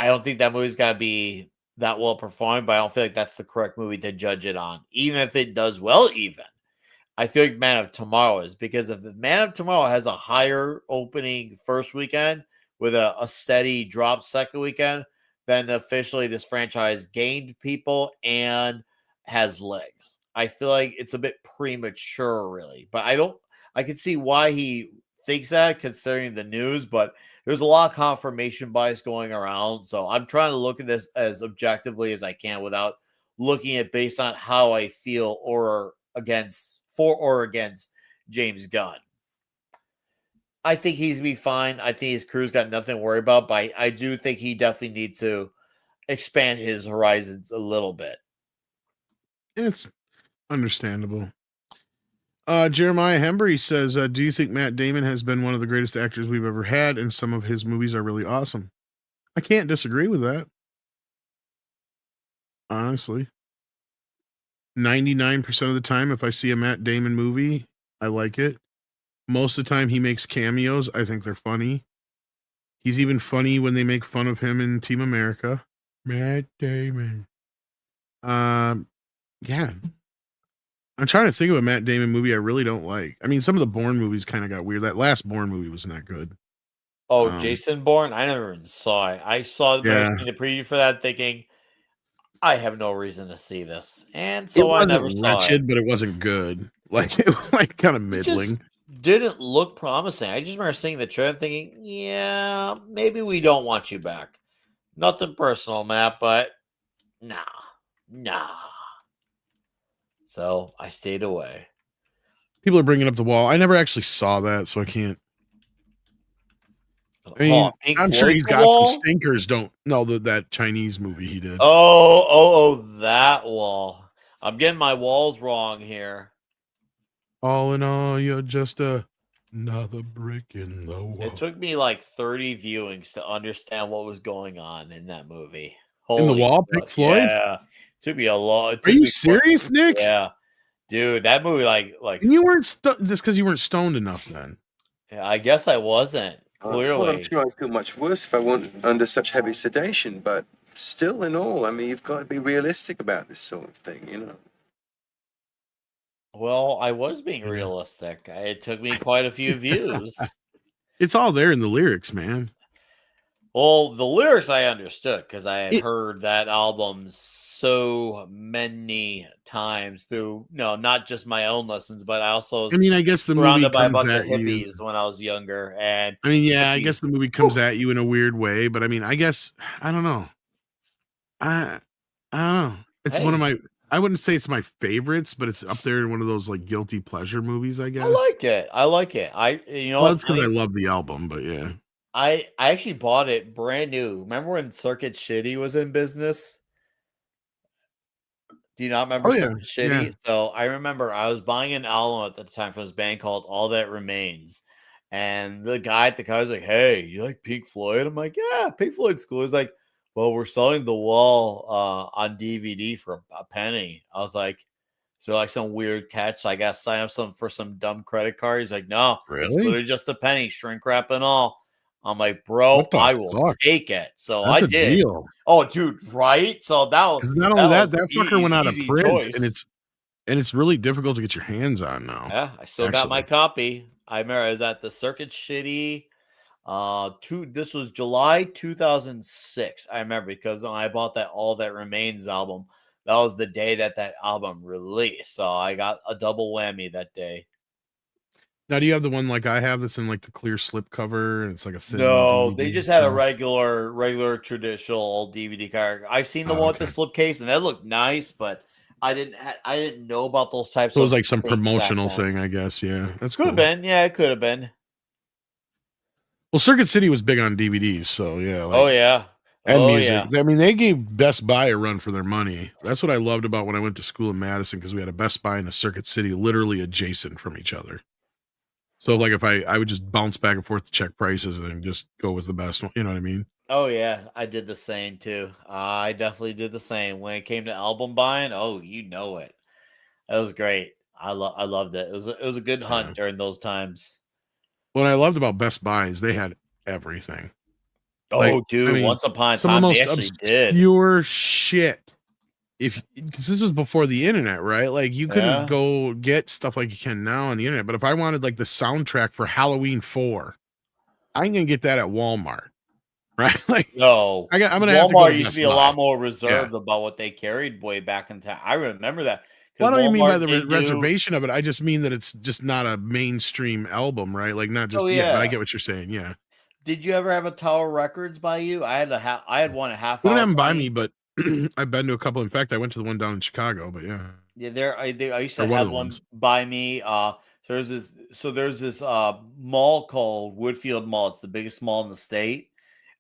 Speaker 5: don't think that movie's got to be that well performed, but I don't feel like that's the correct movie to judge it on. Even if it does well, I feel like Man of Tomorrow is, because if Man of Tomorrow has a higher opening first weekend with a steady drop second weekend, then officially this franchise gained people and has legs. I feel like it's a bit premature, really, but I can see why he thinks that considering the news, but there's a lot of confirmation bias going around. So I'm trying to look at this as objectively as I can without looking at based on how I feel or against James Gunn. I think he's gonna be fine. I think his crew's got nothing to worry about, but I do think he definitely needs to expand his horizons a little bit.
Speaker 2: It's understandable. Jeremiah Hembry says, do you think Matt Damon has been one of the greatest actors we've ever had, and some of his movies are really awesome? I can't disagree with that. Honestly. 99% of the time, if I see a Matt Damon movie, I like it. Most of the time, he makes cameos. I think they're funny. He's even funny when they make fun of him in Team America. Matt Damon. Yeah. I'm trying to think of a Matt Damon movie I really don't like. I mean, some of the Bourne movies kind of got weird. That last Bourne movie was not good.
Speaker 5: Oh, Jason Bourne? I never even saw it. I saw
Speaker 2: Yeah.
Speaker 5: the preview for that thinking, I have no reason to see this. And
Speaker 2: It
Speaker 5: so I never
Speaker 2: wasn't
Speaker 5: saw it.
Speaker 2: wretched, but it wasn't good. Like, it was like kind of
Speaker 5: It just
Speaker 2: middling.
Speaker 5: didn't look promising. I just remember seeing the trailer thinking, yeah, maybe we don't want you back. Nothing personal, Matt, but nah. So I stayed away.
Speaker 2: People are bringing up The Wall. I never actually saw that, so I can't. I mean,
Speaker 5: Pink
Speaker 2: I'm sure
Speaker 5: Floyd's
Speaker 2: he's
Speaker 5: The
Speaker 2: got
Speaker 5: Wall?
Speaker 2: some stinkers. Don't know that Chinese movie he did.
Speaker 5: Oh, that wall. I'm getting my walls wrong here.
Speaker 2: All in all, you're just another brick in the wall.
Speaker 5: It took me like 30 viewings to understand what was going on in that movie.
Speaker 2: In The
Speaker 5: Holy
Speaker 2: Wall,
Speaker 5: fuck,
Speaker 2: Pink Floyd?
Speaker 5: Yeah. Took me a lot.
Speaker 2: Are you serious, Nick?
Speaker 5: Yeah. Dude, that movie like
Speaker 2: And you weren't just because you weren't stoned enough then.
Speaker 5: I guess I wasn't. Clearly.
Speaker 6: Well, I'm sure I'd feel much worse if I weren't under such heavy sedation, but still in all, I mean, you've got to be realistic about this sort of thing, you know.
Speaker 5: Well, I was being realistic. It took me quite a few views.
Speaker 2: It's all there in the lyrics, man.
Speaker 5: Well, the lyrics I understood because I had heard that album so many times through, not just my own lessons, but I also
Speaker 2: I mean, I guess the movie
Speaker 5: surrounded by a
Speaker 2: comes
Speaker 5: bunch of
Speaker 2: at you.
Speaker 5: hippies when I was younger. And
Speaker 2: I mean, yeah, I
Speaker 5: hippies-
Speaker 2: guess the movie comes at you in a weird way, but I mean, I guess I don't know. I don't know. It's one of my. I wouldn't say it's my favorites, but it's up there in one of those like guilty pleasure movies, I guess.
Speaker 5: I like it.
Speaker 2: Well, it's because I love the album, but yeah.
Speaker 5: I actually bought it brand new. Remember when Circuit Shitty was in business? Do you not remember Circuit Shitty?
Speaker 2: Yeah.
Speaker 5: So I remember I was buying an album at the time from this band called All That Remains. And the guy at the car was like, "Hey, you like Pink Floyd?" I'm like, "Yeah, Pink Floyd's cool." He's like, "Well, we're selling The Wall on DVD for a penny." I was like, "So like some weird catch? I guess sign up for some dumb credit card." He's like, "No, it's
Speaker 2: Really?
Speaker 5: literally just a penny, shrink wrap and all." I'm like, "Bro, I will take it." So
Speaker 2: That's
Speaker 5: I
Speaker 2: a
Speaker 5: did.
Speaker 2: deal.
Speaker 5: Oh, dude, right? So that was
Speaker 2: Not only that
Speaker 5: was
Speaker 2: fucker went out of
Speaker 5: easy
Speaker 2: print,
Speaker 5: choice.
Speaker 2: and it's really difficult to get your hands on now.
Speaker 5: Yeah, I still got my copy. I remember I was at the Circuit Shitty. This was July 2006. I remember because when I bought that All That Remains album, that was the day that album released. So I got a double whammy that day.
Speaker 2: Now, do you have the one like I have that's in like the clear slip cover and it's like a
Speaker 5: No,
Speaker 2: DVD?
Speaker 5: they just had a regular traditional old DVD card. I've seen the one with the slipcase, and that looked nice, but I didn't know about those types.
Speaker 2: So it was
Speaker 5: of
Speaker 2: like some
Speaker 5: things back
Speaker 2: promotional
Speaker 5: then.
Speaker 2: thing, I guess. Yeah, that's
Speaker 5: Could have been. Yeah, it could have been.
Speaker 2: Well, Circuit City was big on DVDs, so yeah.
Speaker 5: Oh yeah.
Speaker 2: And
Speaker 5: Oh,
Speaker 2: music.
Speaker 5: yeah.
Speaker 2: I mean, they gave Best Buy a run for their money. That's what I loved about when I went to school in Madison because we had a Best Buy and a Circuit City literally adjacent from each other. So like if I would just bounce back and forth to check prices and then just go with the best one. You know what I mean?
Speaker 5: Oh yeah, I did the same too. I definitely did the same when it came to album buying. Oh, you know it. That was great. I loved it. It was a good hunt during those times.
Speaker 2: What I loved about Best Buy is they had everything.
Speaker 5: Oh, dude! Once upon a
Speaker 2: some
Speaker 5: time,
Speaker 2: of the
Speaker 5: they
Speaker 2: most
Speaker 5: actually did.
Speaker 2: obscure shit. Because this was before the internet, right? Like you couldn't go get stuff like you can now on the internet. But if I wanted like the soundtrack for Halloween 4, I'm gonna get that at Walmart, right? Like
Speaker 5: no,
Speaker 2: I'm gonna
Speaker 5: Walmart
Speaker 2: have to go to
Speaker 5: used
Speaker 2: Best
Speaker 5: to be a
Speaker 2: Buy.
Speaker 5: lot more reserved about what they carried way back in time. I remember that.
Speaker 2: Well, I don't even mean by the reservation of it. I just mean that it's just not a mainstream album, right? Like not just but I get what you're saying. Yeah.
Speaker 5: Did you ever have a Tower Records by you? I had one a half.
Speaker 2: We don't have them by me, but I've been to a couple. In fact, I went to the one down in Chicago. But yeah,
Speaker 5: I used to have one by me. There's this mall called Woodfield Mall. It's the biggest mall in the state,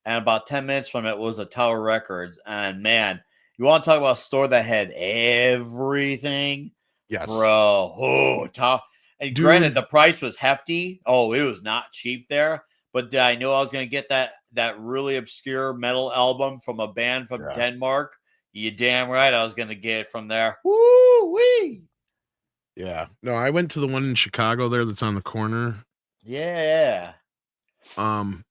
Speaker 5: and about 10 minutes from it was a Tower Records. And man, you want to talk about a store that had everything?
Speaker 2: Yes,
Speaker 5: bro. Oh, Tower. And granted, the price was hefty. Oh, it was not cheap there. But I knew I was going to get that really obscure metal album from a band from Denmark. You damn right I was going to get it from there. Woo-wee!
Speaker 2: Yeah. No, I went to the one in Chicago there that's on the corner.
Speaker 5: Yeah.
Speaker 2: It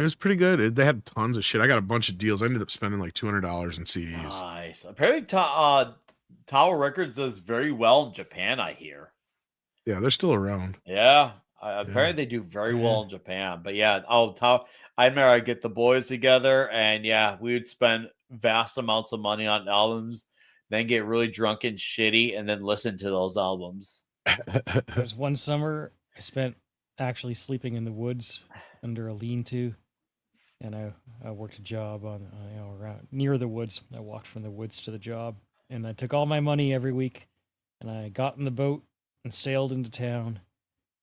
Speaker 2: was pretty good. They had tons of shit. I got a bunch of deals. I ended up spending like $200 in CDs.
Speaker 5: Nice. Apparently, Tower Records does very well in Japan, I hear.
Speaker 2: Yeah, they're still around.
Speaker 5: Yeah.
Speaker 2: Yeah.
Speaker 5: Apparently, they do very
Speaker 3: Yeah.
Speaker 5: well in Japan. But yeah, I remember I'd get the boys together and yeah, we would spend vast amounts of money on albums, then get really drunk and shitty, and then listen to those albums.
Speaker 3: There was one summer I spent actually sleeping in the woods under a lean-to, and I worked a job on around near the woods. I walked from the woods to the job, and I took all my money every week, and I got in the boat and sailed into town.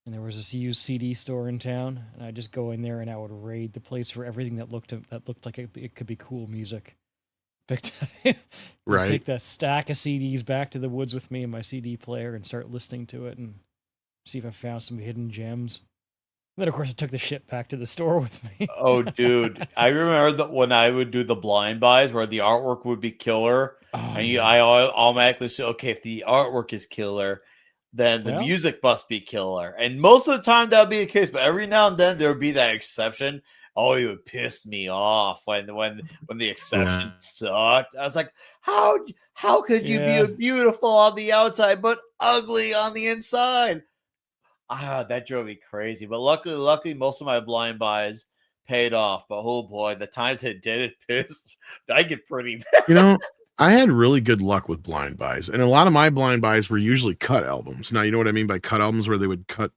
Speaker 3: And there was a used CD store in town, and I'd just go in there and I would raid the place for everything that looked like it could be cool music. I'd
Speaker 2: Right.
Speaker 3: take that stack of CDs back to the woods with me and my CD player and start listening to it and see if I found some hidden gems. And then, of course, I took the shit back to the store with me.
Speaker 5: Oh, dude. I remember that when I would do the blind buys where the artwork would be killer.
Speaker 3: Oh,
Speaker 5: And
Speaker 3: yeah.
Speaker 5: I automatically say, okay, if the artwork is killer, then the
Speaker 3: Well-
Speaker 5: music must be killer. And most of the time that would be the case, but every now and then there would be that exception. Oh, it would piss me off when the exception sucked. I was like, how could you
Speaker 3: Yeah.
Speaker 5: be beautiful on the outside but ugly on the inside? That drove me crazy. But luckily, most of my blind buys paid off. But oh boy, the times it did, it pissed. I get pretty bad.
Speaker 2: You know, I had really good luck with blind buys, and a lot of my blind buys were usually cut albums. Now, you know what I mean by cut albums, where they would cut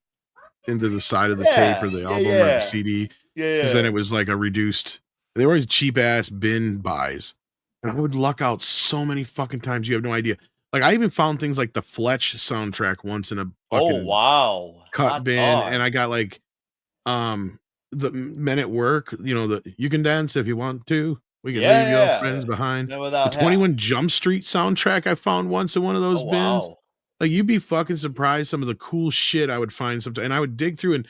Speaker 2: into the side of the tape or the album or the CD,
Speaker 5: Yeah.
Speaker 2: because then it was like a reduced. They were always cheap ass bin buys, and I would luck out so many fucking times. You have no idea. Like I even found things like the Fletch soundtrack once in a fucking
Speaker 5: wow.
Speaker 2: cut
Speaker 5: Hot
Speaker 2: bin,
Speaker 5: dog.
Speaker 2: and I got like the Men at Work, you know, the You Can Dance If You Want To, We Can Leave Your Friends Behind.
Speaker 5: Men
Speaker 2: The
Speaker 5: Without Hats.
Speaker 2: 21 Jump Street soundtrack I found once in one of those
Speaker 5: Oh,
Speaker 2: bins.
Speaker 5: wow.
Speaker 2: Like you'd be fucking surprised some of the cool shit I would find sometimes, and I would dig through and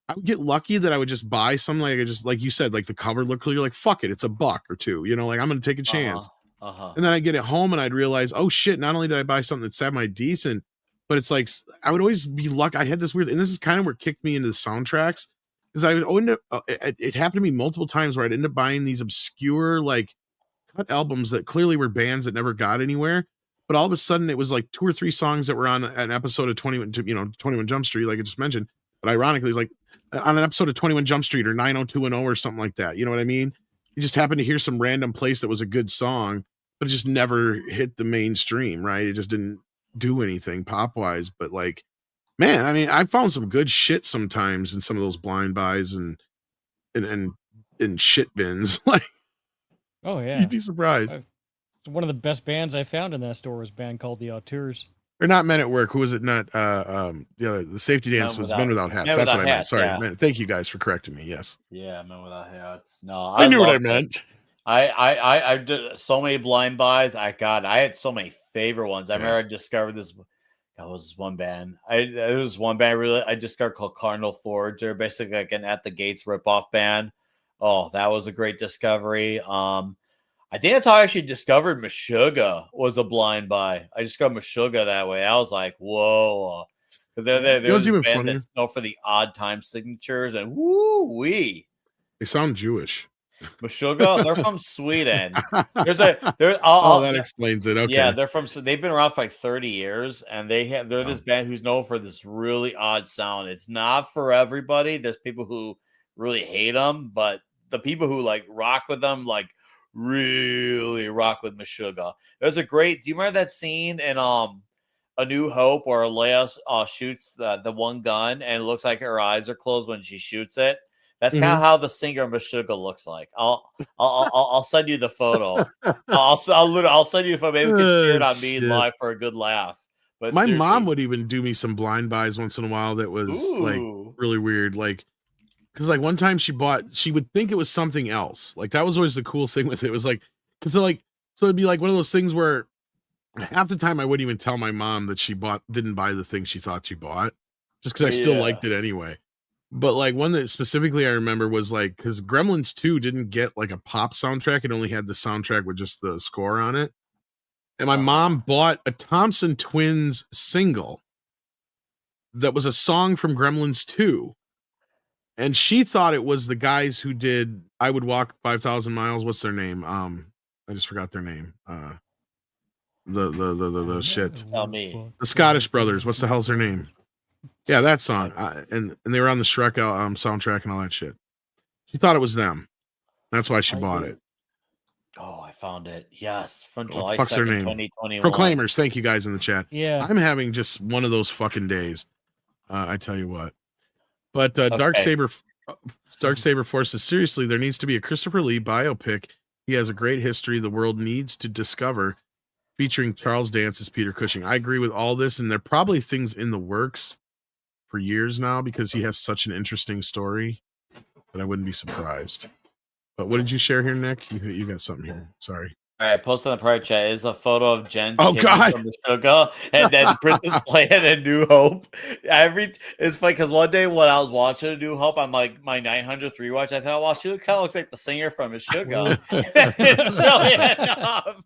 Speaker 2: I would get lucky that I would just buy something like I just like you said, like the cover looked cool. You're like, fuck it, it's $1 or $2, you know, like I'm gonna take a chance. And then I get it home and I'd realize, oh shit, not only did I buy something that's semi decent, but it's like I would always be lucky. I had this weird, and this is kind of what kicked me into the soundtracks, is I would end up, it happened to me multiple times where I'd end up buying these obscure like cut albums that clearly were bands that never got anywhere, but all of a sudden it was like 2 or 3 songs that were on an episode of 21 Jump Street, like I just mentioned. But ironically, it's like on an episode of 21 Jump Street or 90210 or something like that. You know what I mean? You just happened to hear some random place that was a good song, but it just never hit the mainstream, right? It just didn't do anything pop wise. But like, man, I mean, I found some good shit sometimes in some of those blind buys and shit bins. Like,
Speaker 3: Oh, yeah.
Speaker 2: you'd be surprised.
Speaker 3: One of the best bands I found in that store was a band called The Auteurs.
Speaker 2: Or not Men at Work. Who was it? Not the Safety Dance was Men Without Hats.
Speaker 5: Men
Speaker 2: That's
Speaker 5: Without
Speaker 2: what I meant.
Speaker 5: Hats,
Speaker 2: Sorry.
Speaker 5: yeah.
Speaker 2: Thank you guys for correcting me. Yes.
Speaker 5: Yeah, Men Without Hats. No,
Speaker 2: I knew what I
Speaker 5: loved it.
Speaker 2: meant.
Speaker 5: I did so many blind buys. I had so many favorite ones. I remember I discovered this. That was this one band. It was one band I discovered called Cardinal Forge. They're basically like an At the Gates ripoff band. Oh, that was a great discovery. I think that's how I actually discovered Meshuggah was a blind buy. I discovered Meshuggah that way. I was like, whoa. Because they're
Speaker 2: was
Speaker 5: this
Speaker 2: even
Speaker 5: band
Speaker 2: funnier.
Speaker 5: that's known for the odd time signatures and woo-wee.
Speaker 2: They sound Jewish.
Speaker 5: Meshuggah, they're from Sweden.
Speaker 2: That explains it. Okay.
Speaker 5: Yeah, they've been around for like 30 years, and they're this band who's known for this really odd sound. It's not for everybody. There's people who really hate them, but the people who like rock with them, like really rock with Meshuggah. There's a great. Do you remember that scene in A New Hope where Leia shoots the one gun and it looks like her eyes are closed when she shoots it? That's kind of how the singer Meshuggah looks like. I'll send you the photo. I'll send you the photo. Maybe we can share it on me live for a good laugh. But
Speaker 2: my
Speaker 5: seriously.
Speaker 2: mom would even do me some blind buys once in a while that was like really weird. Like, because like one time she would think it was something else. Like that was always the cool thing with it. It was like, because so it'd be like one of those things where half the time I wouldn't even tell my mom that she didn't buy the thing she thought she bought, just because I still liked it anyway. But like one that specifically I remember was like, because Gremlins 2 didn't get like a pop soundtrack. It only had the soundtrack with just the score on it. And my mom bought a Thompson Twins single that was a song from Gremlins 2. And she thought it was the guys who did I Would Walk 5,000 Miles. What's their name? I just forgot their name. The shit.
Speaker 5: Tell me.
Speaker 2: The Scottish Brothers. What's the hell's their name? Yeah, that song. And they were on the Shrek soundtrack and all that shit. She thought it was them. That's why she bought it.
Speaker 5: Oh, I found it. Yes, from
Speaker 2: What
Speaker 5: July
Speaker 2: the fuck's their
Speaker 5: 2nd,
Speaker 2: name?
Speaker 5: 2021.
Speaker 2: Proclaimers. Thank you guys in the chat.
Speaker 3: Yeah.
Speaker 2: I'm having just one of those fucking days. I tell you what. But Darksaber forces, seriously, there needs to be a Christopher Lee biopic. He has a great history the world needs to discover, featuring Charles Dance as Peter Cushing. I agree with all this, and there are probably things in the works for years now because he has such an interesting story that I wouldn't be surprised. But what did you share here, Nick? You got something here. Sorry.
Speaker 5: All right, post on the private chat is a photo of Jen's
Speaker 2: Oh,
Speaker 5: kidney
Speaker 2: God.
Speaker 5: from the sugar, and then Princess Leia and New Hope. It's funny because one day when I was watching A New Hope, I'm like my 900th rewatch. I thought, well, she kind of looks like the singer from the sugar. It's really enough.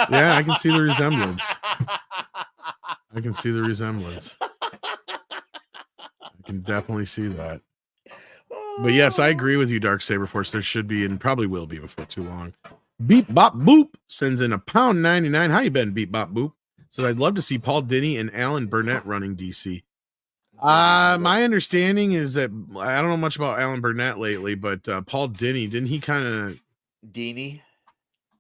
Speaker 2: Yeah, I can see the resemblance. I can see the resemblance. I can definitely see that. But yes, I agree with you, Darksaber Force. There should be and probably will be before too long. Beep Bop Boop sends in £1.99. How you been, Beep Bop Boop? Says I'd love to see Paul Dini and Alan Burnett running DC. My understanding is that I don't know much about Alan Burnett lately, but Paul Dini, didn't he kind of
Speaker 5: Dini?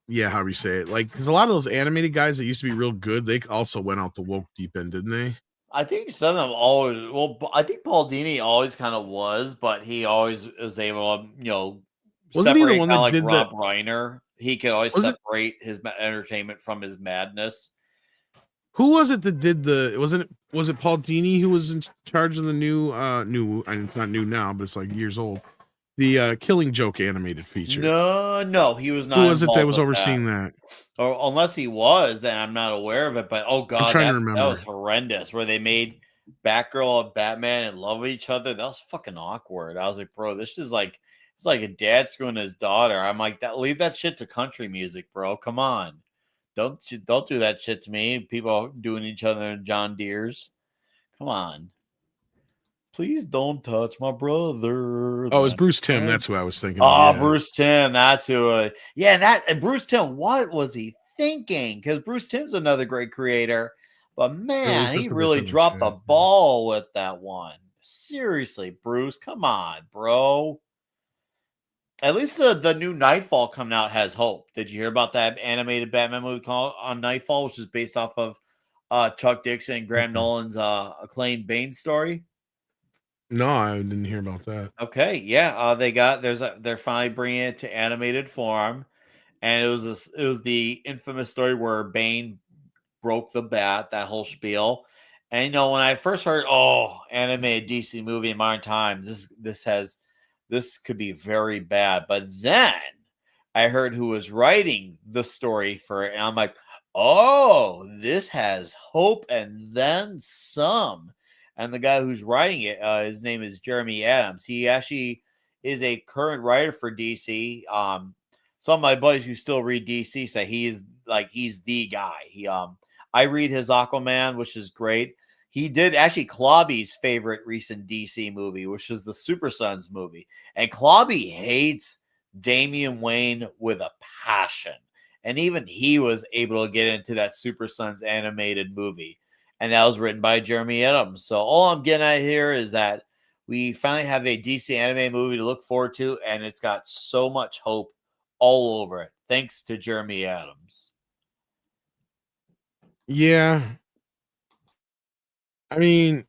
Speaker 2: Yeah, however you say it. Like, because a lot of those animated guys that used to be real good, they also went out the woke deep end, didn't they?
Speaker 5: I think some of them always. Well, I think Paul Dini always kind of was, but he always was able to,
Speaker 2: Wasn't he the
Speaker 5: separate
Speaker 2: one
Speaker 5: kinda
Speaker 2: that
Speaker 5: like
Speaker 2: did
Speaker 5: Rob Reiner. He could always
Speaker 2: Was it-
Speaker 5: separate his entertainment from his madness.
Speaker 2: Who was it that did was it Paul Dini who was in charge of the new and it's not new now, but it's like years old. The Killing Joke animated feature.
Speaker 5: No, he was not.
Speaker 2: Who was it that
Speaker 5: involved
Speaker 2: was
Speaker 5: with
Speaker 2: overseeing that?
Speaker 5: Or unless he was, then I'm not aware of it. But oh god,
Speaker 2: trying to
Speaker 5: that
Speaker 2: remember.
Speaker 5: was horrendous. Where they made Batgirl and Batman in love with each other. That was fucking awkward. I was like, bro, this is like it's like a dad screwing his daughter. I'm like, leave that shit to country music, bro. Come on, don't do that shit to me. People doing each other in John Deere's. Come on. Please don't touch my brother.
Speaker 2: Oh, it was Bruce Timm. That's who I was thinking.
Speaker 5: Oh,
Speaker 2: of, yeah.
Speaker 5: Bruce Timm. That's who. And Bruce Timm. What was he thinking? Because Bruce Timm's another great creator, but man, he really dropped the ball with that one. Seriously, Bruce, come on, bro. At least the new Nightfall coming out has hope. Did you hear about that animated Batman movie called on Nightfall, which is based off of Chuck Dixon and Graham Nolan's acclaimed Bane story?
Speaker 2: No, I didn't hear about that.
Speaker 5: Okay, yeah, they're finally bringing it to animated form, and it was the infamous story where Bane broke the bat, that whole spiel. And when I first heard, animated DC movie in modern times, this could be very bad. But then I heard who was writing the story for it, and I'm like, oh, this has hope and then some. And the guy who's writing it, his name is Jeremy Adams. He actually is a current writer for DC. Some of my buddies who still read DC say he's the guy. I read his Aquaman, which is great. He did actually Klobby's favorite recent DC movie, which is the Super Sons movie. And Klobby hates Damian Wayne with a passion. And even he was able to get into that Super Sons animated movie. And that was written by Jeremy Adams. So all I'm getting at here is that we finally have a DC anime movie to look forward to, and it's got so much hope all over it, thanks to Jeremy Adams.
Speaker 2: Yeah. I mean,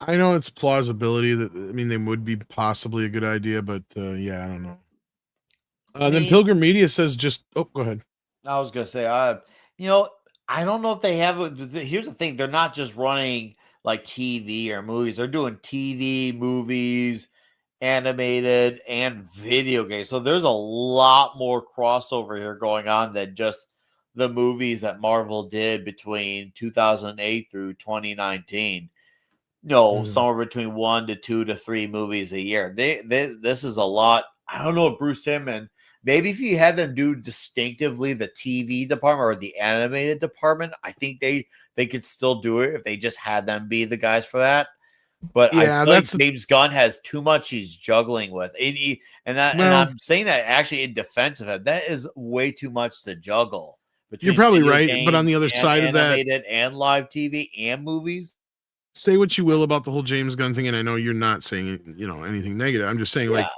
Speaker 2: I know it's plausibility that they would be possibly a good idea, but yeah, I don't know. Then Pilgrim Media says go ahead.
Speaker 5: I was gonna say, I don't know if they have. Here's the thing: they're not just running like TV or movies; they're doing TV, movies, animated, and video games. So there's a lot more crossover here going on than just the movies that Marvel did between 2008 through 2019. Somewhere between 1 to 2 to 3 movies a year. This is a lot. I don't know if Bruce Timm and maybe if you had them do distinctively the TV department or the animated department, I think they could still do it if they just had them be the guys for that. But I
Speaker 2: Yeah,
Speaker 5: feel like
Speaker 2: that's
Speaker 5: James Gunn has too much he's juggling with. And
Speaker 2: well,
Speaker 5: I'm saying that actually in defense of him, that is way too much to juggle
Speaker 2: you're
Speaker 5: between
Speaker 2: probably
Speaker 5: video
Speaker 2: right. But on
Speaker 5: games
Speaker 2: the other
Speaker 5: and
Speaker 2: side of that,
Speaker 5: animated and live TV and movies.
Speaker 2: say what you will about the whole James Gunn thing, and I know you're not saying anything negative. I'm just saying
Speaker 5: Yeah.
Speaker 2: like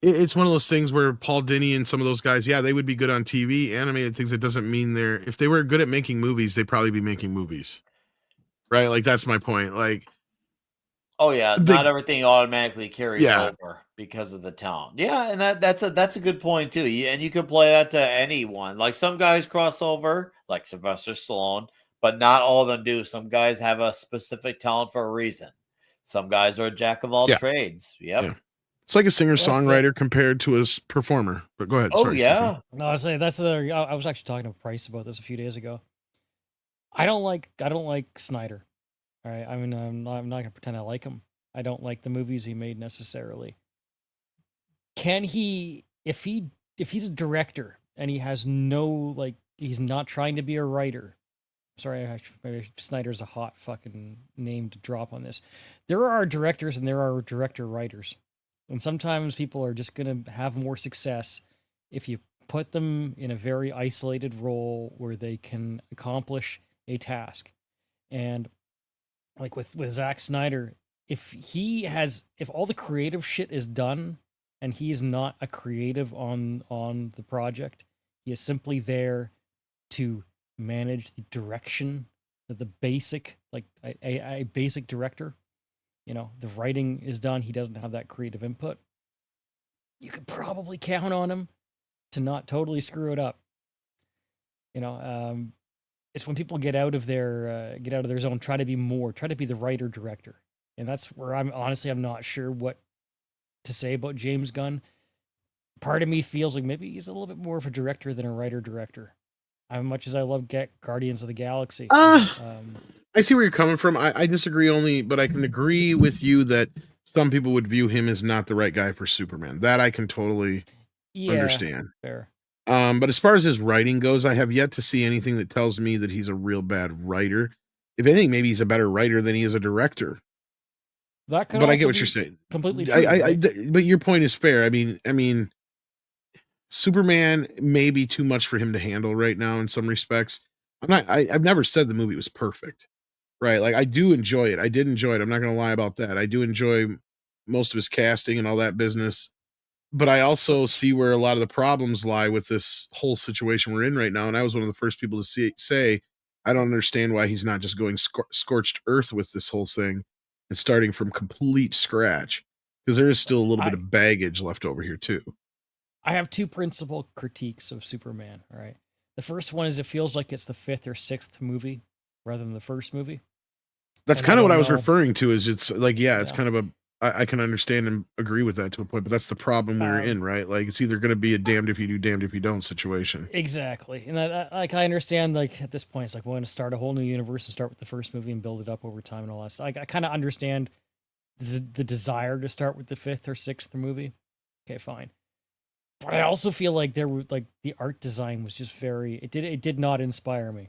Speaker 2: it's one of those things where Paul Dini and some of those guys, yeah, they would be good on TV, animated things. It doesn't mean if they were good at making movies, they'd probably be making movies, right? Like that's my point. Like,
Speaker 5: Oh yeah, not
Speaker 2: big,
Speaker 5: everything automatically carries
Speaker 2: yeah,
Speaker 5: over because of the talent. Yeah, and that's a good point too. And you could play that to anyone. Like some guys cross over, like Sylvester Stallone, but not all of them do. Some guys have a specific talent for a reason. Some guys are a jack of all
Speaker 2: yeah,
Speaker 5: trades. Yep.
Speaker 2: yeah. It's like a singer
Speaker 3: Well, that's
Speaker 2: songwriter compared to a performer. But go ahead.
Speaker 5: Oh
Speaker 2: Sorry, Stacey.
Speaker 5: yeah.
Speaker 3: No, I was saying I was actually talking to Price about this a few days ago. I don't like Snyder. All right, I mean, I'm not gonna pretend I like him. I don't like the movies he made necessarily. Can he, if he's a director and he has no he's not trying to be a writer. Sorry, maybe Snyder's a hot fucking name to drop on this. There are directors and there are director writers, and sometimes people are just gonna have more success if you put them in a very isolated role where they can accomplish a task. And like with Zack Snyder, if all the creative shit is done and he's not a creative on the project, he is simply there to manage the direction, the basic, like a basic director. The writing is done, he doesn't have that creative input. You could probably count on him to not totally screw it up. It's when people get out of their zone, try to be the writer director, and that's where I'm not sure what to say about James Gunn. Part of me feels like maybe he's a little bit more of a director than a writer director. As much as I love Guardians of the Galaxy,
Speaker 2: I see where you're coming from. I disagree only, but I can agree with you that some people would view him as not the right guy for Superman. That I can totally understand.
Speaker 3: Fair.
Speaker 2: But as far as his writing goes, I have yet to see anything that tells me that he's a real bad writer. If anything, maybe he's a better writer than he is a director.
Speaker 3: That could
Speaker 2: But I
Speaker 3: also
Speaker 2: get what
Speaker 3: be
Speaker 2: you're saying.
Speaker 3: completely true.
Speaker 2: But your point is fair. I mean, Superman may be too much for him to handle right now in some respects. I've never said the movie was perfect, right? Like I do enjoy it. I did enjoy it. I'm not going to lie about that. I do enjoy most of his casting and all that business. But I also see where a lot of the problems lie with this whole situation we're in right now. And I was one of the first people to say, I don't understand why he's not just going scorched earth with this whole thing and starting from complete scratch, because there is still a little bit of baggage left over here too.
Speaker 3: I have two principal critiques of Superman. All right. The first one is it feels like it's the fifth or sixth movie rather than the first movie.
Speaker 2: That's
Speaker 3: And
Speaker 2: kind of what I
Speaker 3: don't
Speaker 2: was
Speaker 3: know.
Speaker 2: referring to. Is it's like, yeah, it's
Speaker 3: Yeah.
Speaker 2: kind of I can understand and agree with that to a point, but that's the problem we're in, right? Like it's either going to be a damned if you do, damned if you don't situation.
Speaker 3: Exactly. And I understand, like, at this point, it's like, we're going to start a whole new universe and start with the first movie and build it up over time and all that stuff. I kind of understand the desire to start with the fifth or sixth movie. Okay, fine. But I also feel like there were, like, the art design was just it did not inspire me,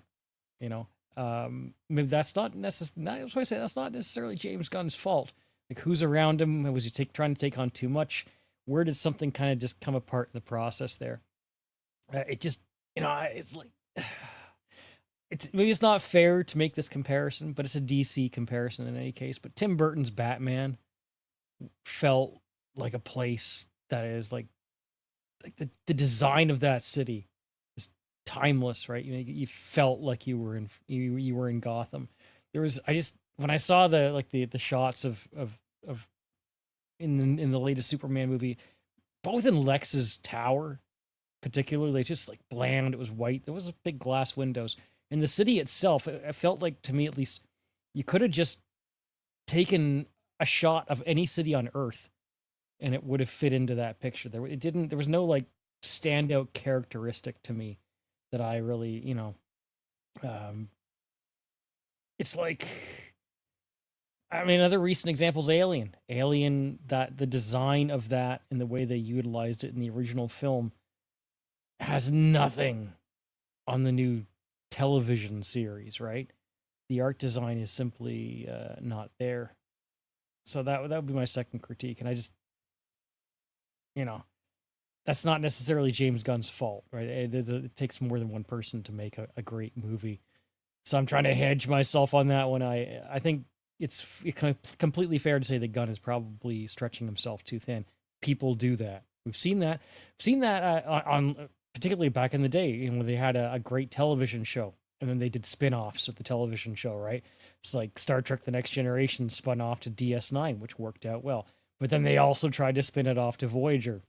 Speaker 3: maybe that's not necessarily, that's why I say that's not necessarily James Gunn's fault. Like, who's around him? Was he trying to take on too much? Where did something kind of just come apart in the process there? It just, it's like, maybe it's not fair to make this comparison, but it's a DC comparison in any case. But Tim Burton's Batman felt like a place that is like the design of that city is timeless, right? You felt like you were in Gotham. When I saw the shots of in the latest Superman movie, both in Lex's tower, particularly, just like bland. It was white. There was a big glass windows. In the city itself, it felt like, to me at least, you could have just taken a shot of any city on Earth, and it would have fit into that picture. There was no like standout characteristic to me that I really, it's like, I mean, another recent example is Alien. Alien, that the design of that and the way they utilized it in the original film has nothing on the new television series, right? The art design is simply not there. So that would be my second critique. And I just, you know, that's not necessarily James Gunn's fault, right? It takes more than one person to make a great movie. So I'm trying to hedge myself on that one. I think it's completely fair to say that Gunn is probably stretching himself too thin. People do that. We've seen that. On particularly back in the day, when they had a great television show, and then they did spin-offs of the television show, right? It's like Star Trek: The Next Generation spun off to DS9, which worked out well. But then they also tried to spin it off to Voyager,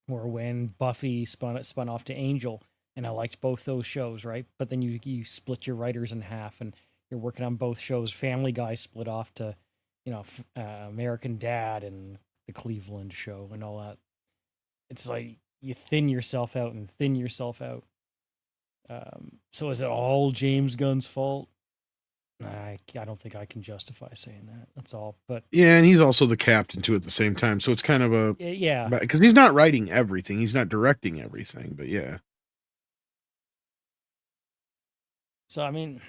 Speaker 3: or when Buffy spun off to Angel, and I liked both those shows, right? But then you split your writers in half, and you're working on both shows. Family Guy split off to, American Dad and the Cleveland Show and all that. It's like you thin yourself out and thin yourself out. So is it all James Gunn's fault? I don't think I can justify saying that. That's all. But
Speaker 2: Yeah, and he's also the captain too at the same time. So it's kind of a
Speaker 3: yeah,
Speaker 2: because he's not writing everything, he's not directing everything. But yeah,
Speaker 3: so I mean,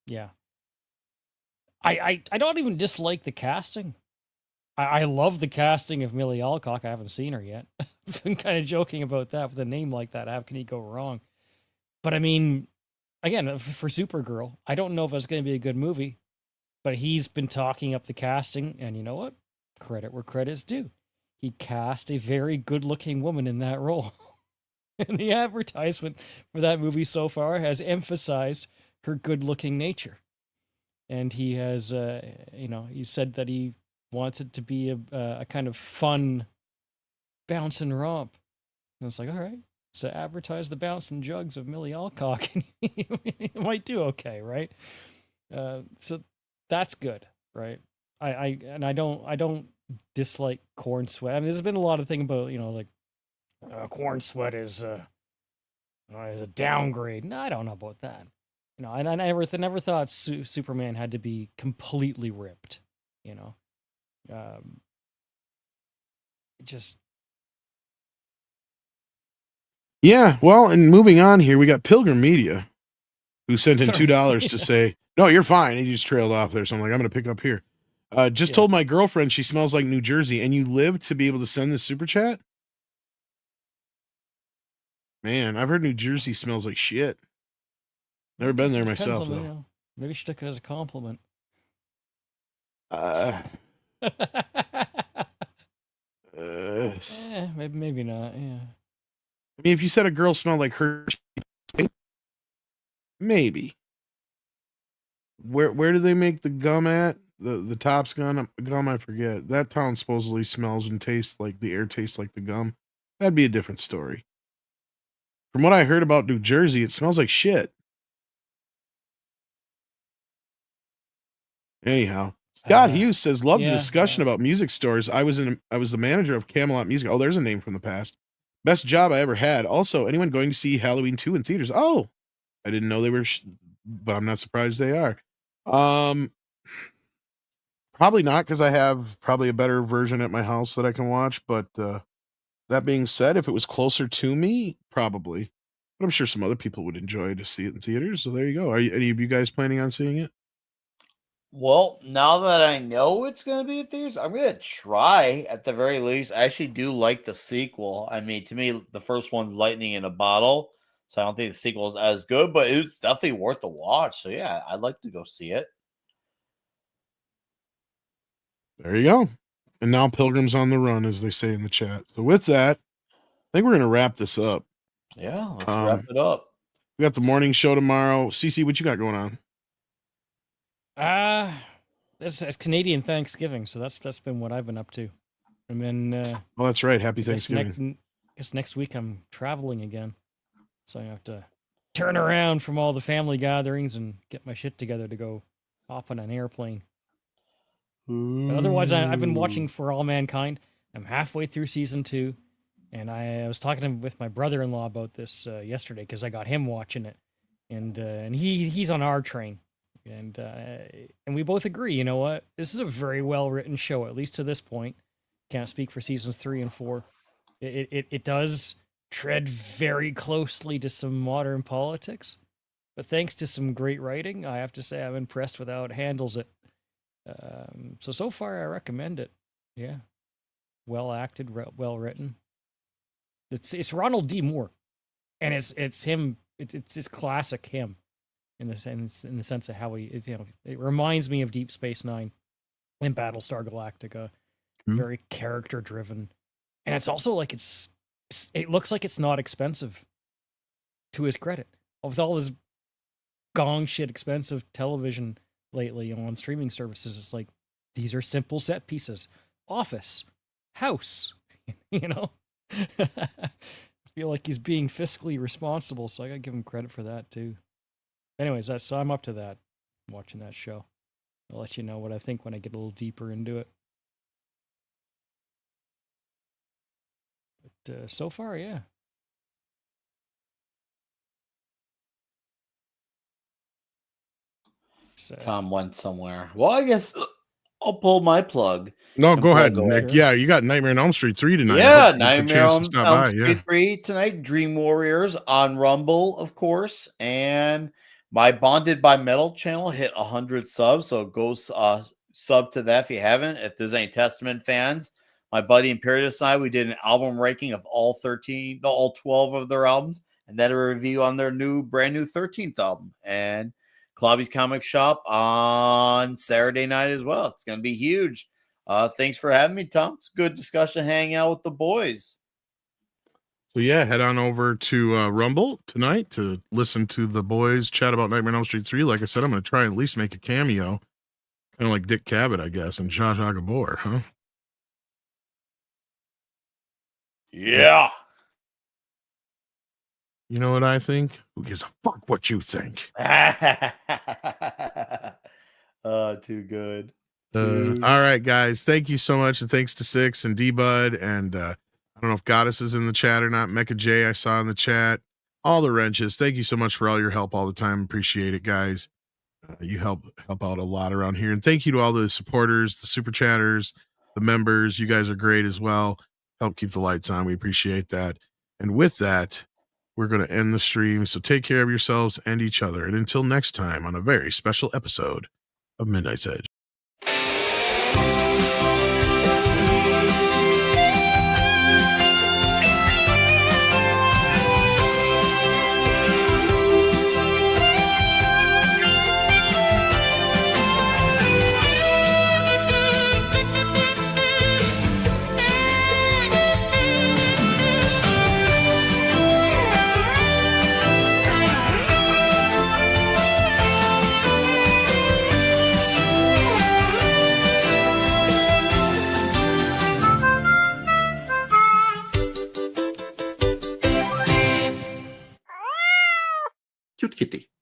Speaker 3: yeah, I don't even dislike the casting. I love the casting of Millie Alcock. I haven't seen her yet. I've been kind of joking about that. With a name like that, how can he go wrong? But I mean, again, for Supergirl, I don't know if it's going to be a good movie, but he's been talking up the casting, and you know what? Credit where credit's due. He cast a very good-looking woman in that role. And the advertisement for that movie so far has emphasized her good-looking nature. And he has, he said that he wants it to be a kind of fun bounce and romp. And it's like, all right, so advertise the bounce and jugs of Millie Alcock, and you might do okay, right? So that's good, right? I don't dislike Corn Sweat. I mean, there's been a lot of things about Corn Sweat is a downgrade. No, I don't know about that. And I never thought Superman had to be completely ripped. Just
Speaker 2: yeah. Well, and moving on here, we got Pilgrim Media, who sent in
Speaker 3: Sorry.
Speaker 2: $2 to say, "No, you're fine." And he just trailed off there. So I'm like, I'm going to pick up here. Just told my girlfriend she smells like New Jersey, and you live to be able to send this super chat. Man, I've heard New Jersey smells like shit. Never been there
Speaker 3: Depends
Speaker 2: myself,
Speaker 3: on,
Speaker 2: though.
Speaker 3: Maybe she took it as a compliment. Maybe not. Yeah.
Speaker 2: I mean, if you said a girl smelled like her, maybe. Where do they make the gum at? The Top's gum, I forget. That town supposedly smells and tastes like the air tastes like the gum. That'd be a different story. From what I heard about New Jersey, it smells like shit. Anyhow, Scott Hughes says, "Love the discussion about music stores. I was the manager of Camelot Music. Oh, there's a name from the past. Best job I ever had. Also, anyone going to see Halloween 2 in theaters? Oh, I didn't know they were, but I'm not surprised they are. Probably not, because I have probably a better version at my house that I can watch. But that being said, if it was closer to me, probably. But I'm sure some other people would enjoy to see it in theaters. So there you go. Are any of you guys planning on seeing it?
Speaker 5: Well, now that I know it's going to be in theaters, I'm going to try at the very least. I actually do like the sequel. I mean, to me, the first one's lightning in a bottle. So I don't think the sequel is as good, but it's definitely worth the watch. So yeah, I'd like to go see it.
Speaker 2: There you go. And now Pilgrim's on the run, as they say in the chat. So with that, I think we're going to wrap this up.
Speaker 5: Yeah, let's wrap it up.
Speaker 2: We got the morning show tomorrow. CC, what you got going on?
Speaker 3: It's Canadian Thanksgiving, so that's been what I've been up to. And then
Speaker 2: oh, that's right. Happy Thanksgiving.
Speaker 3: I guess next week I'm traveling again. So I have to turn around from all the family gatherings and get my shit together to go hop on an airplane. But otherwise, I've been watching For All Mankind. I'm halfway through season 2, and I was talking with my brother-in-law about this yesterday because I got him watching it, and he's on our train, and we both agree. You know what? This is a very well-written show, at least to this point. Can't speak for seasons 3 and 4. It does tread very closely to some modern politics. But thanks to some great writing, I have to say I'm impressed with how it handles it. So far, I recommend it. Yeah, well acted, well written. It's Ronald D. Moore, and it's him. It's classic him, in the sense of how he is. It reminds me of Deep Space Nine and Battlestar Galactica. Very character driven, and it's also like it looks like it's not expensive. To his credit, with all his gong shit expensive television lately on streaming services, it's like these are simple set pieces. Office, house, I feel like he's being fiscally responsible, so I gotta give him credit for that too. Anyways, so I'm up to that, watching that show. I'll let you know what I think when I get a little deeper into it. But so far, yeah. So,
Speaker 5: Tom went somewhere. Well, I guess I'll pull my plug.
Speaker 2: No, go ahead,
Speaker 5: plug
Speaker 2: Nick.
Speaker 5: away.
Speaker 2: Yeah, you got Nightmare on Elm Street 3 tonight.
Speaker 5: Yeah,
Speaker 2: Get a
Speaker 5: Nightmare
Speaker 2: chance to
Speaker 5: on
Speaker 2: stop
Speaker 5: Elm
Speaker 2: by.
Speaker 5: Street
Speaker 2: Yeah.
Speaker 5: 3 tonight. Dream Warriors on Rumble, of course. And my Bonded by Metal channel hit 100 subs. So go sub to that if you haven't. If there's any Testament fans, my buddy Imperius and I, we did an album ranking of all 12 of their albums, and then a review on their brand new 13th album. And Klobby's Comic Shop on Saturday night as well. It's going to be huge. Thanks for having me, Tom. It's a good discussion hanging out with the boys.
Speaker 2: So yeah, head on over to Rumble tonight to listen to the boys chat about Nightmare on Elm Street 3. Like I said, I'm going to try and at least make a cameo, kind of like Dick Cavett, I guess, and Zsa Zsa Gabor, huh?
Speaker 5: Yeah.
Speaker 2: You know what I think? Who gives a fuck what you think?
Speaker 5: Too good.
Speaker 2: All right, guys. Thank you so much, and thanks to Six and D-Bud, and I don't know if Goddess is in the chat or not. Mecha J, I saw in the chat. All the wrenches. Thank you so much for all your help all the time. Appreciate it, guys. You help out a lot around here, and thank you to all the supporters, the super chatters, the members. You guys are great as well. Help keep the lights on. We appreciate that. And with that, we're going to end the stream. So take care of yourselves and each other. And until next time on a very special episode of Midnight's Edge.
Speaker 4: Cute kitty.